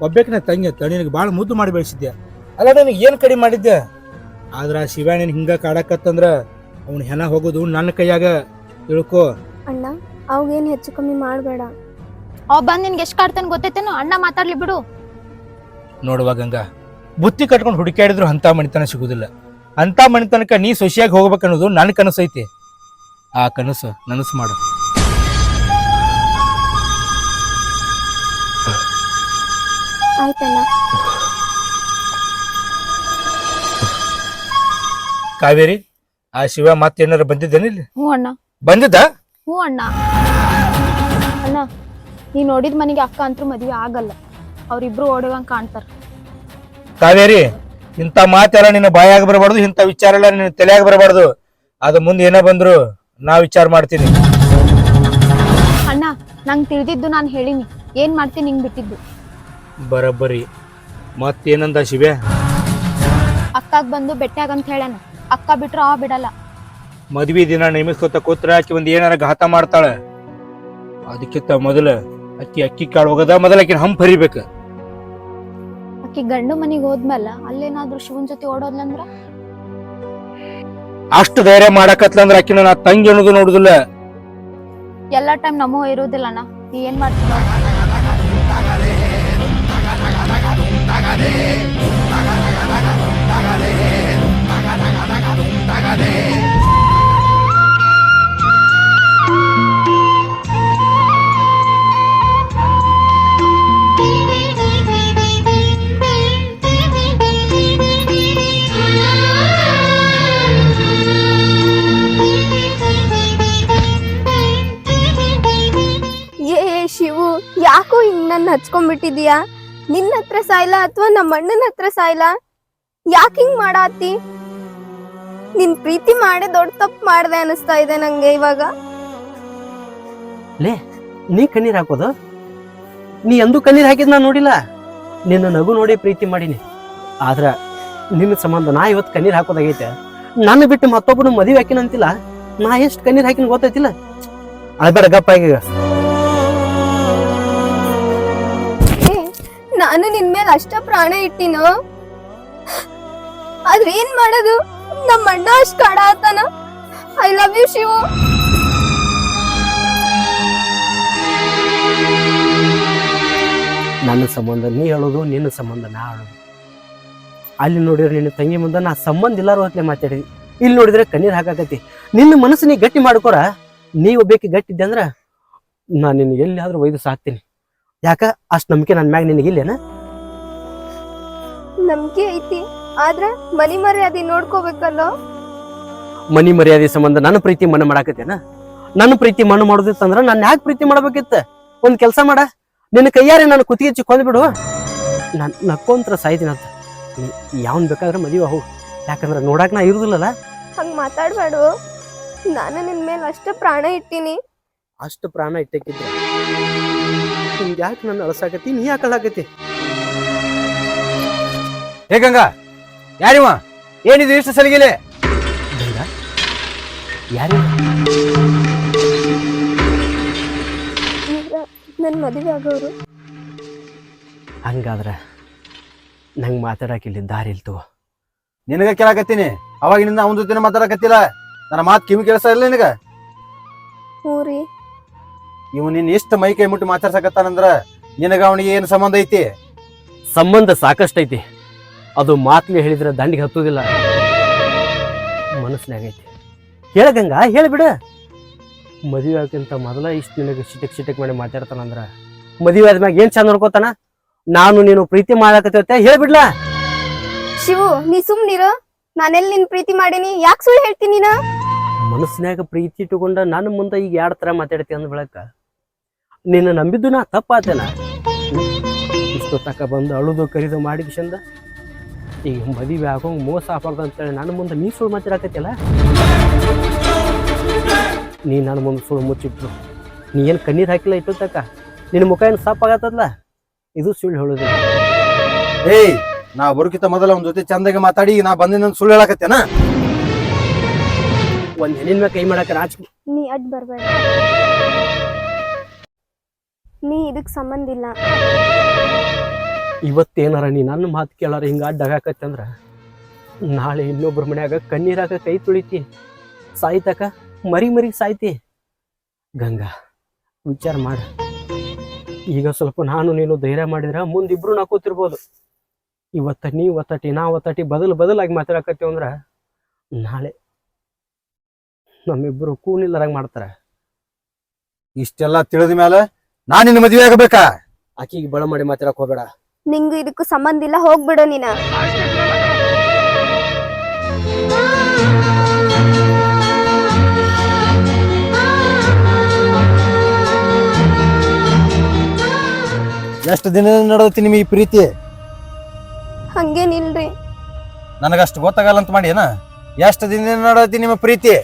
ಒಬ್ಬೇಕನ ತಂಗಿ ನಿನಗೆ ಭಾಳ ಮುದ್ದು ಮಾಡಿ ಬೆಳೆಸಿದ್ದೆ, ಅಲ್ಲ ನನಗೆ ಏನು ಕಡಿಮೆ ಮಾಡಿದ್ದೆ. ಆದ್ರ ಆ ಶಿವ ನೀನು ಹಿಂಗ ಕಾಡಕತ್ತಂದ್ರ ಅವ್ನ ಹೆಣ ಹೋಗೋದು ನನ್ನ ಕೈಯಾಗ, ತಿಳ್ಕೊ. ಅಣ್ಣ ಅವಾಗೇನು ಹೆಚ್ಚು ಕಮ್ಮಿ ಮಾಡಬೇಡ. ಅವ ಬಂದ್ ನಿನ್ಗೆ ಎಷ್ಟ್ ಕಾಡ್ತಾನ ಗೊತ್ತೈತೇನು? ಅಣ್ಣ ಮಾತಾಡ್ಲಿ ಬಿಡು. ನೋಡುವ ಗಂಗಾ, ಬುತ್ತಿ ಕಟ್ಕೊಂಡು ಹುಡುಕಾಡಿದ್ರು ಅಂತ ಮಣಿತನ ಸಿಗುದಿಲ್ಲ. ಅಂತ ಮಣಿತನಕ ನೀ ಸೊಸೆಯಾಗಿ ಹೋಗ್ಬೇಕನ್ನೋದು ನನ್ನ ಕನಸೈತಿ. ಆ ಕನಸು ನನಸು ಮಾಡು. ಆಯ್ತಣ್ಣ. ಕಾವೇರಿ, ಆ ಶಿವ ಮತ್ತೇನಾರ ಬಂದಿದ್ದೇನಿಲ್ಲ? ಹ್ಞೂ ಅಣ್ಣ. ಬಂದಿದ್ದ? ಹ್ಞೂ ಅಣ್ಣ. ಅಣ್ಣ ನೀ ನೋಡಿದ ಮನೆಗೆ ಅಕ್ಕ ಅಂತೂ ಮದುವೆ ಆಗಲ್ಲ, ಅವ್ರಿಬ್ರು ಓಡುವಂಗೆ ಕಾಣ್ತಾರ. ಕಾವೇರಿ, ಇಂಥ ಮಾತೆಲ್ಲ ನಿನ್ನ ಬಾಯಾಗ ಬರಬಾರ್ದು, ಇಂಥ ವಿಚಾರ ಎಲ್ಲ ನಿನ್ನ ತಲೆಯಾಗ ಬರಬಾರ್ದು. ಅದು ಮುಂದೆ ಏನೇ ಬಂದ್ರು ನಾ ವಿಚಾರ ಮಾಡ್ತೀನಿ. ಅಣ್ಣ ನಂಗೆ ತಿಳಿದಿದ್ದು ನಾನು ಹೇಳಿನಿ, ಏನ್ ಮಾಡ್ತೀನಿ ನಿಂಗೆ ಬಿಟ್ಟಿದ್ದು. ಬರಬ್ಬರಿ. ಮತ್ತೇನಂದ ಶಿವೆ? ಅಕ್ಕಾಗ ಬಂದು ಬೆಟ್ಟಾಗಂತ ಹೇಳಣ, ಅಕ್ಕ ಬಿಟ್ರ ಅವ ಬಿಡಲ್ಲ. ಮದ್ವಿ ದಿನ ನೇಮಿಸ್ಕೊತ ಕೂತ್ರ ಆಕಿ ಒಂದ್ ಏನಾರ ಘಾತ ಮಾಡ್ತಾಳ. ಅದಕ್ಕಿಂತ ಮೊದಲ ಅಕ್ಕಿ ಕಾಳು ಹೋಗದ ಮೊದಲ ಆಕಿನ ಹಂಪ್ ಹರಿಬೇಕು. ಅಕ್ಕಿ ಗಂಡು ಮನಿಗೆ ಹೋದ್ಮೇಲೆ ಅಲ್ಲೇನಾದ್ರೂ ಶಿವನ್ ಜೊತೆ ಓಡೋದ್ಲಂದ್ರ? ಅಷ್ಟು ಧೈರ್ಯ ಮಾಡಕತ್ಲಂದ್ರ ಆಕಿನ ನಾ ತಂಗಿ ಅನ್ನೋದು ನೋಡುದಿಲ್ಲ. ಎಲ್ಲಾ ಟೈಮ್ ನಮಗೂ ಇರೋದಿಲ್ಲ ಅಣ್ಣ, ನೀ ಏನ್ ಮಾಡ್ತೀವಿ. ಶಿವು, ಯಾಕೋ ಹಿಂಗ್ ನನ್ನ ಹಚ್ಕೊಂಡ್ಬಿಟ್ಟಿದೀಯಾ? ನಿನ್ನ ಹತ್ರ ಸಾಯ್ಲ ಅಥವಾ ನಮ್ಮ ಅಣ್ಣನ ಹತ್ರ ಸಾಯ್ಲ? ಯಾಕೆ ಹಿಂಗ್ ಮಾಡಾತಿ? ನಿನ್ ಪ್ರೀತಿ ಮಾಡೇ ದೊಡ್ಡ ತಪ್ಪು ಮಾಡ್ದೆ ಅನಿಸ್ತಾ ಇದೆ ನಂಗೆ ಇವಾಗ. ಲೇ, ನೀ ಕಣ್ಣೀರ್ ಹಾಕೋದು? ನೀ ಎಂದೂ ಕಣ್ಣೀರ್ ಹಾಕಿದ್ ನಾ ನೋಡಿಲ್ಲ. ನಿನ್ನ ನಗು ನೋಡಿ ಪ್ರೀತಿ ಮಾಡೀನಿ. ಆದ್ರ ನಿನ್ನ ಸಂಬಂಧ ನಾ ಇವತ್ತು ಕಣ್ಣೀರ್ ಹಾಕೋದಾಗೈತೆ. ನನ್ನ ಬಿಟ್ಟು ಮತ್ತೊಬ್ಬನು ಮದುವೆ ಹಾಕಿನಂತಿಲ್ಲ. ನಾ ಎಷ್ಟು ಕಣ್ಣೀರ್ ಹಾಕಿನ ಗೊತ್ತೈತಿಲ್ಲ. ಅಳ್ಬೇಡ, ಗಪ್ಪ ಈಗ. ನಾನು ನಿನ್ ಮೇಲೆ ಅಷ್ಟ ಪ್ರಾಣ ಇಟ್ಟಿನೋ, ಆದ್ರೆ ಏನ್ ಮಾಡೋದು? ನಮ್ಮ ಅಣ್ಣ ಅಷ್ಟ್ ಕಾಡ ಆತನ. I love you Shivu. ನನ್ನ ಸಂಬಂಧ ನೀ ಹೇಳೋದು, ನಿನ್ನ ಸಂಬಂಧ ನಾ ಹೇಳೋದು. ಅಲ್ಲಿ ನೋಡಿದ್ರೆ ನಿನ್ನ ತಂಗಿ ಮುಂದೆ ನಾ ಸಂಬಂಧ ಇಲ್ಲಾರು ಹೊತ್ಲೆ ಮಾತಾಡಿದ್ವಿ. ಇಲ್ಲಿ ನೋಡಿದ್ರೆ ಕಣ್ಣೀರ್ ಹಾಕಾಕತಿ. ನಿನ್ನ ಮನಸ್ಸು ನೀ ಗಟ್ಟಿ ಮಾಡ್ಕೊರ. ನೀ ಒಬ್ಬೇಕಿ ಗಟ್ಟಿದ್ದೆ ಅಂದ್ರ ನಾ ನಿನ್ನ ಎಲ್ಲಿಯಾದ್ರೂ ಒಯ್ದು ಸಾಕ್ತೀನಿ. ಯಾಕ ಅಷ್ಟ್ ನಂಬಿಕೆ ನನ್ನ ಮ್ಯಾಗ ನಿನಗಿಲ್ಲೇನ? ನಂಬಿಕೆ ಐತಿ, ಆದ್ರ ಮನಿ ಮರ್ಯಾದೆ ನೋಡ್ಕೋಬೇಕಲ್ಲೋ. ಮನಿ ಮರ್ಯಾದೆ ಸಂಬಂಧ ನನ್ನ ಪ್ರೀತಿ ಮಣ್ಣು ಮಾಡಾಕತ್ತೇನ? ನನ್ನ ಪ್ರೀತಿ ಮಣ್ಣು ಮಾಡೋದಿತ್ತಂದ್ರ ನಾನು ಯಾಕೆ ಪ್ರೀತಿ ಮಾಡ್ಬೇಕಿತ್ತ? ಒಂದ್ ಕೆಲಸ ಮಾಡ, ನಿನ್ನ ಕೈಯಾರೆ ನಾನು ಕುತ್ತಿಗೆ ಚಿಕ್ಕೊಂದ್ ಬಿಡು. ನಾನು ನಕ್ಕೊಂತ್ರ ಸಾಯ್ತೀನಂತ. ಯಾವನ್ ಬೇಕಾದ್ರೆ ಮದುವೆ ಹೋಗು. ಯಾಕಂದ್ರೆ ನೋಡಾಕ್ ನಾ ಇರುದಿಲ್ಲಲ್ಲ. ಹಂಗ್ ಮಾತಾಡ್ಬೇಡು. ನಾನು ನಿನ್ ಮೇಲೆ ಅಷ್ಟ ಪ್ರಾಣ ಇಟ್ಟಿನಿ. ಅಷ್ಟು ಪ್ರಾಣ ಇಟ್ಟಕ್ಕಿದ್ರೆ ನಿಂಗೆ ಯಾಕೆ ನನ್ನ ಅಳಸಾಕತಿ? ನೀ ಯಾಕೆ ಅಳಾಕತಿ? ಹೇ ಗಂಗಾ, ಯಾರಿವ? ಏನಿದೆ ಇಷ್ಟು ಸಲಿಗೆಲೆ? ಗಂಗಾ ಯಾರು? ನನ್ ಮದುವೆ ಆಗೋರು. ಹಂಗಾದ್ರ ನಂಗೆ ಮಾತಾಡಕಿಲ್ಲ ದಾರಿ ಇಲ್ತು. ನಿನಗ ಕೇಳಾಕತ್ತೀನಿ, ಅವಾಗಿನಿಂದ ಅವನ ಜೊತೆ ಮಾತಾಡಕತ್ತಿಲ್ಲ. ನನ್ನ ಮಾತು ಕಿವಿ ಕೇಳಿಸ ಇಲ್ಲ ನಿನಗ? ಹ್ಞೂ ರೀ. ಇವ್ ನಿನ್ ಎಷ್ಟು ಮೈ ಕೈ ಮುಟ್ಟಿ ಮಾತಾಡ್ಸಕತ್ತಾನಂದ್ರ ನಿನಗ ಅವನಿಗೆ ಏನ್ ಸಂಬಂಧ ಐತಿ? ಸಂಬಂಧ ಸಾಕಷ್ಟೈತಿ. ಅದು ಮಾತ್ಲಿ ಹೇಳಿದ್ರೆ ದಂಡಿಗೆ ಹತ್ತುದಿಲ್ಲ, ಮನಸ್ಸಿನಾಗೈತಿ. ಹೇಳ ಗಂಗಾ, ಹೇಳ್ಬಿಡ. ಮದುವೆ ಆಗಕ್ಕಿಂತ ಮೊದಲ ಇಷ್ಟು ನಿನಗೆ ಚಿಟಕ್ ಮಾಡಿ ಮಾತಾಡ್ತಾನಂದ್ರ ಮದುವೆ ಆದ್ಮ್ಯಾಗ ಏನ್ ಚಂದ ನೋಡ್ಕೋತಾನ? ನಾನು ನೀನು ಪ್ರೀತಿ ಮಾಡಾಕತ್ತ ಹೇಳ್ಬಿಡ್ಲಾ? ಶಿವು, ನೀ ಸುಮ್ನಿರು. ನಾನೆಲ್ಲಿ ನಿನ್ ಪ್ರೀತಿ ಮಾಡೀನಿ? ಯಾಕೆ ಸುಳ್ಳು ಹೇಳ್ತೀನಿ ನೀನ? ಮನಸ್ಸಿನಾಗ ಪ್ರೀತಿ ಇಟ್ಟುಕೊಂಡ ನನ್ನ ಮುಂದೆ ಈಗ ಯಾರ ತರ ಮಾತಾಡ್ತಿ ಅಂದ ಬೆಳಕ ನಿನ್ನ ನಂಬಿದ್ದು ನಾ ತಪ್ಪಾತೇನ? ಇಷ್ಟು ತಕ ಬಂದು ಅಳುದು ಕರಿದು ಮಾಡಿಕಿಶಂದ ಈಗ ಮದುವೆ ಆಗೋಂಗ್ ಮೋಸ ಆಗ್ಬಾರ್ದು ಅಂತೇಳಿ ನನ್ನ ಮುಂದೆ ನೀ ಸುಳ್ಳು ಮಾತಾಡಕತ್ತಿಲ್ಲ. ನೀ ನನ್ನ ಮುಂದೆ ಸುಳ್ಳು ಮುಚ್ಚಿಟ್ರು. ನೀ ಏನು ಕಣ್ಣೀರ್ ಹಾಕಿಲ್ಲ ಇಟ್ಟು ತಕ ನಿನ್ನ ಮುಖ ಏನು ಸಾಪಾಗತ್ತಲ್ಲ. ಇದು ಸುಳ್ಳು ಹೇಳುದು. ಏಯ್, ನಾ ಬರುಕಿತ ಮೊದಲ ಒಂದ್ ಜೊತೆ ಚಂದಾಗಿ ಮಾತಾಡಿ ನಾ ಬಂದಿನ ಸುಳ್ಳು ಹೇಳಕತ್ತೇನ? ಒಂದ್ ಹೆಣ್ಣಿನ ಮ್ಯಾಗ ಕೈ ಮಾಡಾಕ ರಾಜ್. ನೀ ಅಡ್ ಬರ್ಬೇಡ. ನೀ ಇದಕ್ ಸಂಬಂಧ ಇಲ್ಲ. ಇವತ್ತೇನಾರ ನೀ ನನ್ನ ಮಾತು ಕೇಳಾರ ಹಿಂಗ ಅಡ್ಡಾಗತ್ತಂದ್ರ ನಾಳೆ ಇನ್ನೊಬ್ರ ಮನ್ಯಾಗ ಕಣ್ಣೀರಾಗ ಕೈ ತುಳಿತಿ, ಸಾಯ್ತಕ ಮರಿ ಸಾಯ್ತಿ. ಗಂಗಾ, ವಿಚಾರ ಮಾಡ. ಈಗ ಸ್ವಲ್ಪ ನಾನು ನೀನು ಧೈರ್ಯ ಮಾಡಿದ್ರ ಮುಂದಿಬ್ರು ನಾಕೋತಿರ್ಬೋದು. ಇವತ್ತ ನೀ ಒತ್ತಟಿ ನಾ ಒತ್ತಟಿ ಬದಲಾಗಿ ಮಾತಾಡಕತ್ತೀವ ಅಂದ್ರ ನಾಳೆ ನಮ್ಮಿಬ್ರು ಕೂನಿಲ್ಲರಾಗ ಮಾಡ್ತಾರ. ಇಷ್ಟೆಲ್ಲ ತಿಳಿದ ಮ್ಯಾಲ ನಾನ್ ನಿನ್ನ ಮದ್ವೆ ಆಗಬೇಕಾ? ಆಕಿಗೆ ಬಳ ಮಾಡಿ ಮಾತಾಡಕ್ ಹೋಗ್ಬೇಡ. ನಿಂಗೂ ಇದಕ್ಕೂ ಸಂಬಂಧ ಇಲ್ಲ, ಹೋಗ್ಬಿಡು ನೀನ. ಎಷ್ಟು ದಿನ ನಡೆದತಿ ನಿಮಗೆ ಈ ಪ್ರೀತಿ? ಹಂಗೇನಿಲ್ರಿ. ನನಗಷ್ಟು ಗೊತ್ತಾಗಲ್ಲ ಅಂತ ಮಾಡಿ ಏನ? ಎಷ್ಟು ದಿನ ನೋಡತಿ ನಿಮ್ಮ ಪ್ರೀತಿ?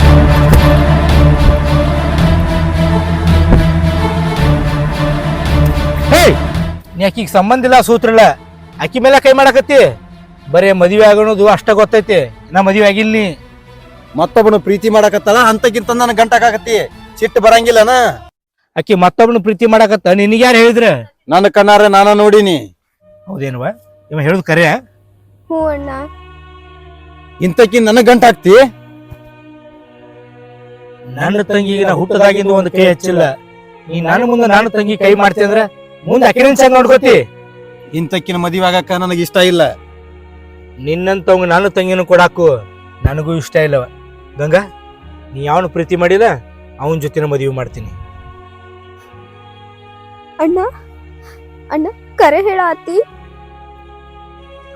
ನೀ ಆಕಿಗೆ ಸಂಬಂಧ ಇಲ್ಲ, ಸೂತ್ರ ಇಲ್ಲ, ಆಕಿ ಮೇಲೆ ಕೈ ಮಾಡಕತ್ತಿ. ಬರೇ ಮದುವೆ ಆಗೋದು ಅಷ್ಟ ಗೊತ್ತೈತಿ, ನಾ ಮದುವೆ ಆಗಿಲ್ಲ. ಮತ್ತೊಬ್ಬನು ಪ್ರೀತಿ ಮಾಡಕತ್ತಲ್ಲ ಅಂತಕ್ಕಿಂತ ನನಗೆ ಗಂಟಾಕತಿ, ಸಿಟ್ಟು ಬರಂಗಿಲ್ಲನ? ಆಕಿ ಮತ್ತೊಬ್ಬನ ಪ್ರೀತಿ ಮಾಡಕತ್ತ, ನಿನಗೆ ಯಾರು ಹೇಳಿದ್ರ? ನನ್ನ ಕಣ್ಣಾರೆ ನಾನ ನೋಡಿನಿ. ಹೌದೇನುವ? ಇವ ಹೇಳುದು ಕರೆ? ಹ್ಞೂ ಅಣ್ಣ. ಇಂತಕ್ಕಿ ನನಗ್ ಗಂಟಾಕ್ತಿ? ನನ್ನ ತಂಗಿಗೆ ನಾ ಹುಟ್ಟದಾಗಿಂದ ಒಂದು ಕೈ ಹಚ್ಚಿಲ್ಲ. ನೀ ನನ್ನ ಮುಂದೆ ನಾನು ತಂಗಿ ಕೈ ಮಾಡ್ತಿ ಅಂದ್ರ ಮುಂದೆ ಅಕಿನ ಚೆನ್ನಾಗಿ ನೋಡ್ಕೋತಿ. ಇಂತಕ್ಕಿನ ಮದುವೆ ಆಗಾಕ ನನಗೆ ಇಷ್ಟ ಇಲ್ಲ. ನಿನ್ನಂತವಂಗ ನಾನು ತಂಗಿನ ಕೊಡಾಕು ನನಗೂ ಇಷ್ಟ ಇಲ್ಲವ. ಗಂಗಾ, ನೀ ಯಾವನು ಪ್ರೀತಿ ಮಾಡಿದ ಅವನ ಜೊತೆನ ಮದುವೆ ಮಾಡ್ತೀನಿ. ಅಣ್ಣ ಅಣ್ಣ ಕರೆ ಹೇಳಾತಿ.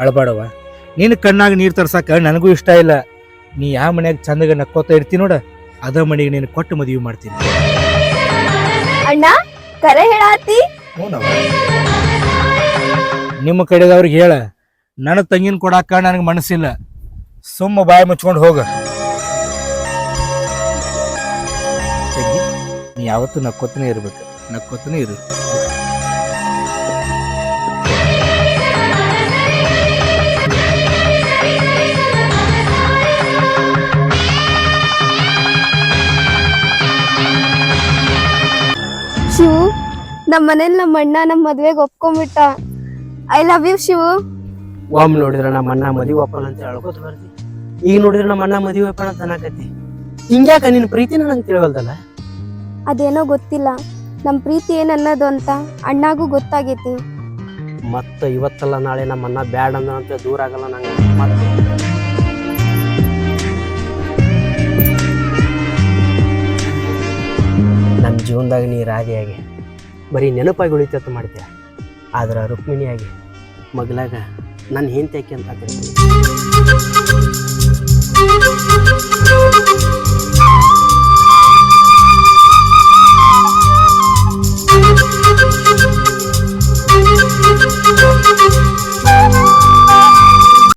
ಅಳಬಾಡವ, ನಿನ್ನ ಕಣ್ಣಾಗ ನೀರು ತರ್ಸಾಕ ನನಗೂ ಇಷ್ಟ ಇಲ್ಲ. ನೀ ಯಾವ ಮನ್ಯಾಗ ಚಂದಗ ನಕ್ಕೋತಾ ಇರ್ತಿ ನೋಡ, ಅದ ಮನೆಗೆ ನೀನು ಕೊಟ್ಟು ಮದುವೆ ಮಾಡ್ತೀನಿ. ಅಣ್ಣ ಕರೆ ಹೇಳಾತಿ. ನಿಮ್ಮ ಕಡೆದವ್ರಿಗೆ ಹೇಳ, ನನ್ನ ತಂಗಿನ ಕೊಡಾಕ ನನಗೆ ಮನಸ್ಸಿಲ್ಲ. ಸುಮ್ಮ ಬಾಯಿ ಮುಚ್ಕೊಂಡು ಹೋಗ. ತಂಗಿ, ನೀ ಯಾವತ್ತೂ ನಕ್ಕೋತನೇ ಇರ್ಬೇಕು, ನಕ್ಕೋತನೇ ಇರು. ಶಿವು, ನಮ್ಮ ಮನೇಲಿ ನಮ್ಮ ಅಣ್ಣ ನಮ್ಮ ಮದ್ವೆಗೆ ಒಪ್ಕೊಂಡ್ಬಿಟ್ಟ. I love you Shivu. ಒಮ್ಮೆ ನೋಡಿದ್ರೆ ನಮ್ಮ ಅಣ್ಣ ಮದುವೆ ಒಪ್ಪಲ್ಲ ಅಂತ ಹೇಳ್ಕೊತ ಬರ್ತಿ, ಈಗ ನೋಡಿದ್ರೆ ನಮ್ಮ ಅಣ್ಣ ಮದುವೆ ಒಪ್ಪಣ ಅಂತ ಅನ್ನಕತ್ತಿ. ಹಿಂಗ್ಯಾಕ ನಿನ್ನ ಪ್ರೀತಿನ ನಂಗೆ ತಿಳಿವಲ್ದಲ್ಲ? ಅದೇನೋ ಗೊತ್ತಿಲ್ಲ, ನಮ್ಮ ಪ್ರೀತಿ ಏನನ್ನೋದು ಅಂತ ಅಣ್ಣಾಗೂ ಗೊತ್ತಾಗೈತಿ. ಮತ್ತೆ ಇವತ್ತಲ್ಲ ನಾಳೆ ನಮ್ಮ ಅಣ್ಣ ಬ್ಯಾಡ್ ಅಂದ ಅಂತ ದೂರ ಆಗಲ್ಲ ನಂಗೆ. ನನ್ನ ಜೀವನದಾಗ ನೀ ರಾಧಿಯಾಗಿ ಬರೀ ನೆನಪಾಗಿ ಉಳಿತಂತ ಮಾಡ್ತೀಯ, ಆದ್ರೆ ರುಕ್ಮಿಣಿಯಾಗಿ ಮಗ್ಲಾಗ ನನ್ನ ಹೆಂಡತಿ ಆಕೆ ಅಂತ ತಿಳ್ಕೊಂಡು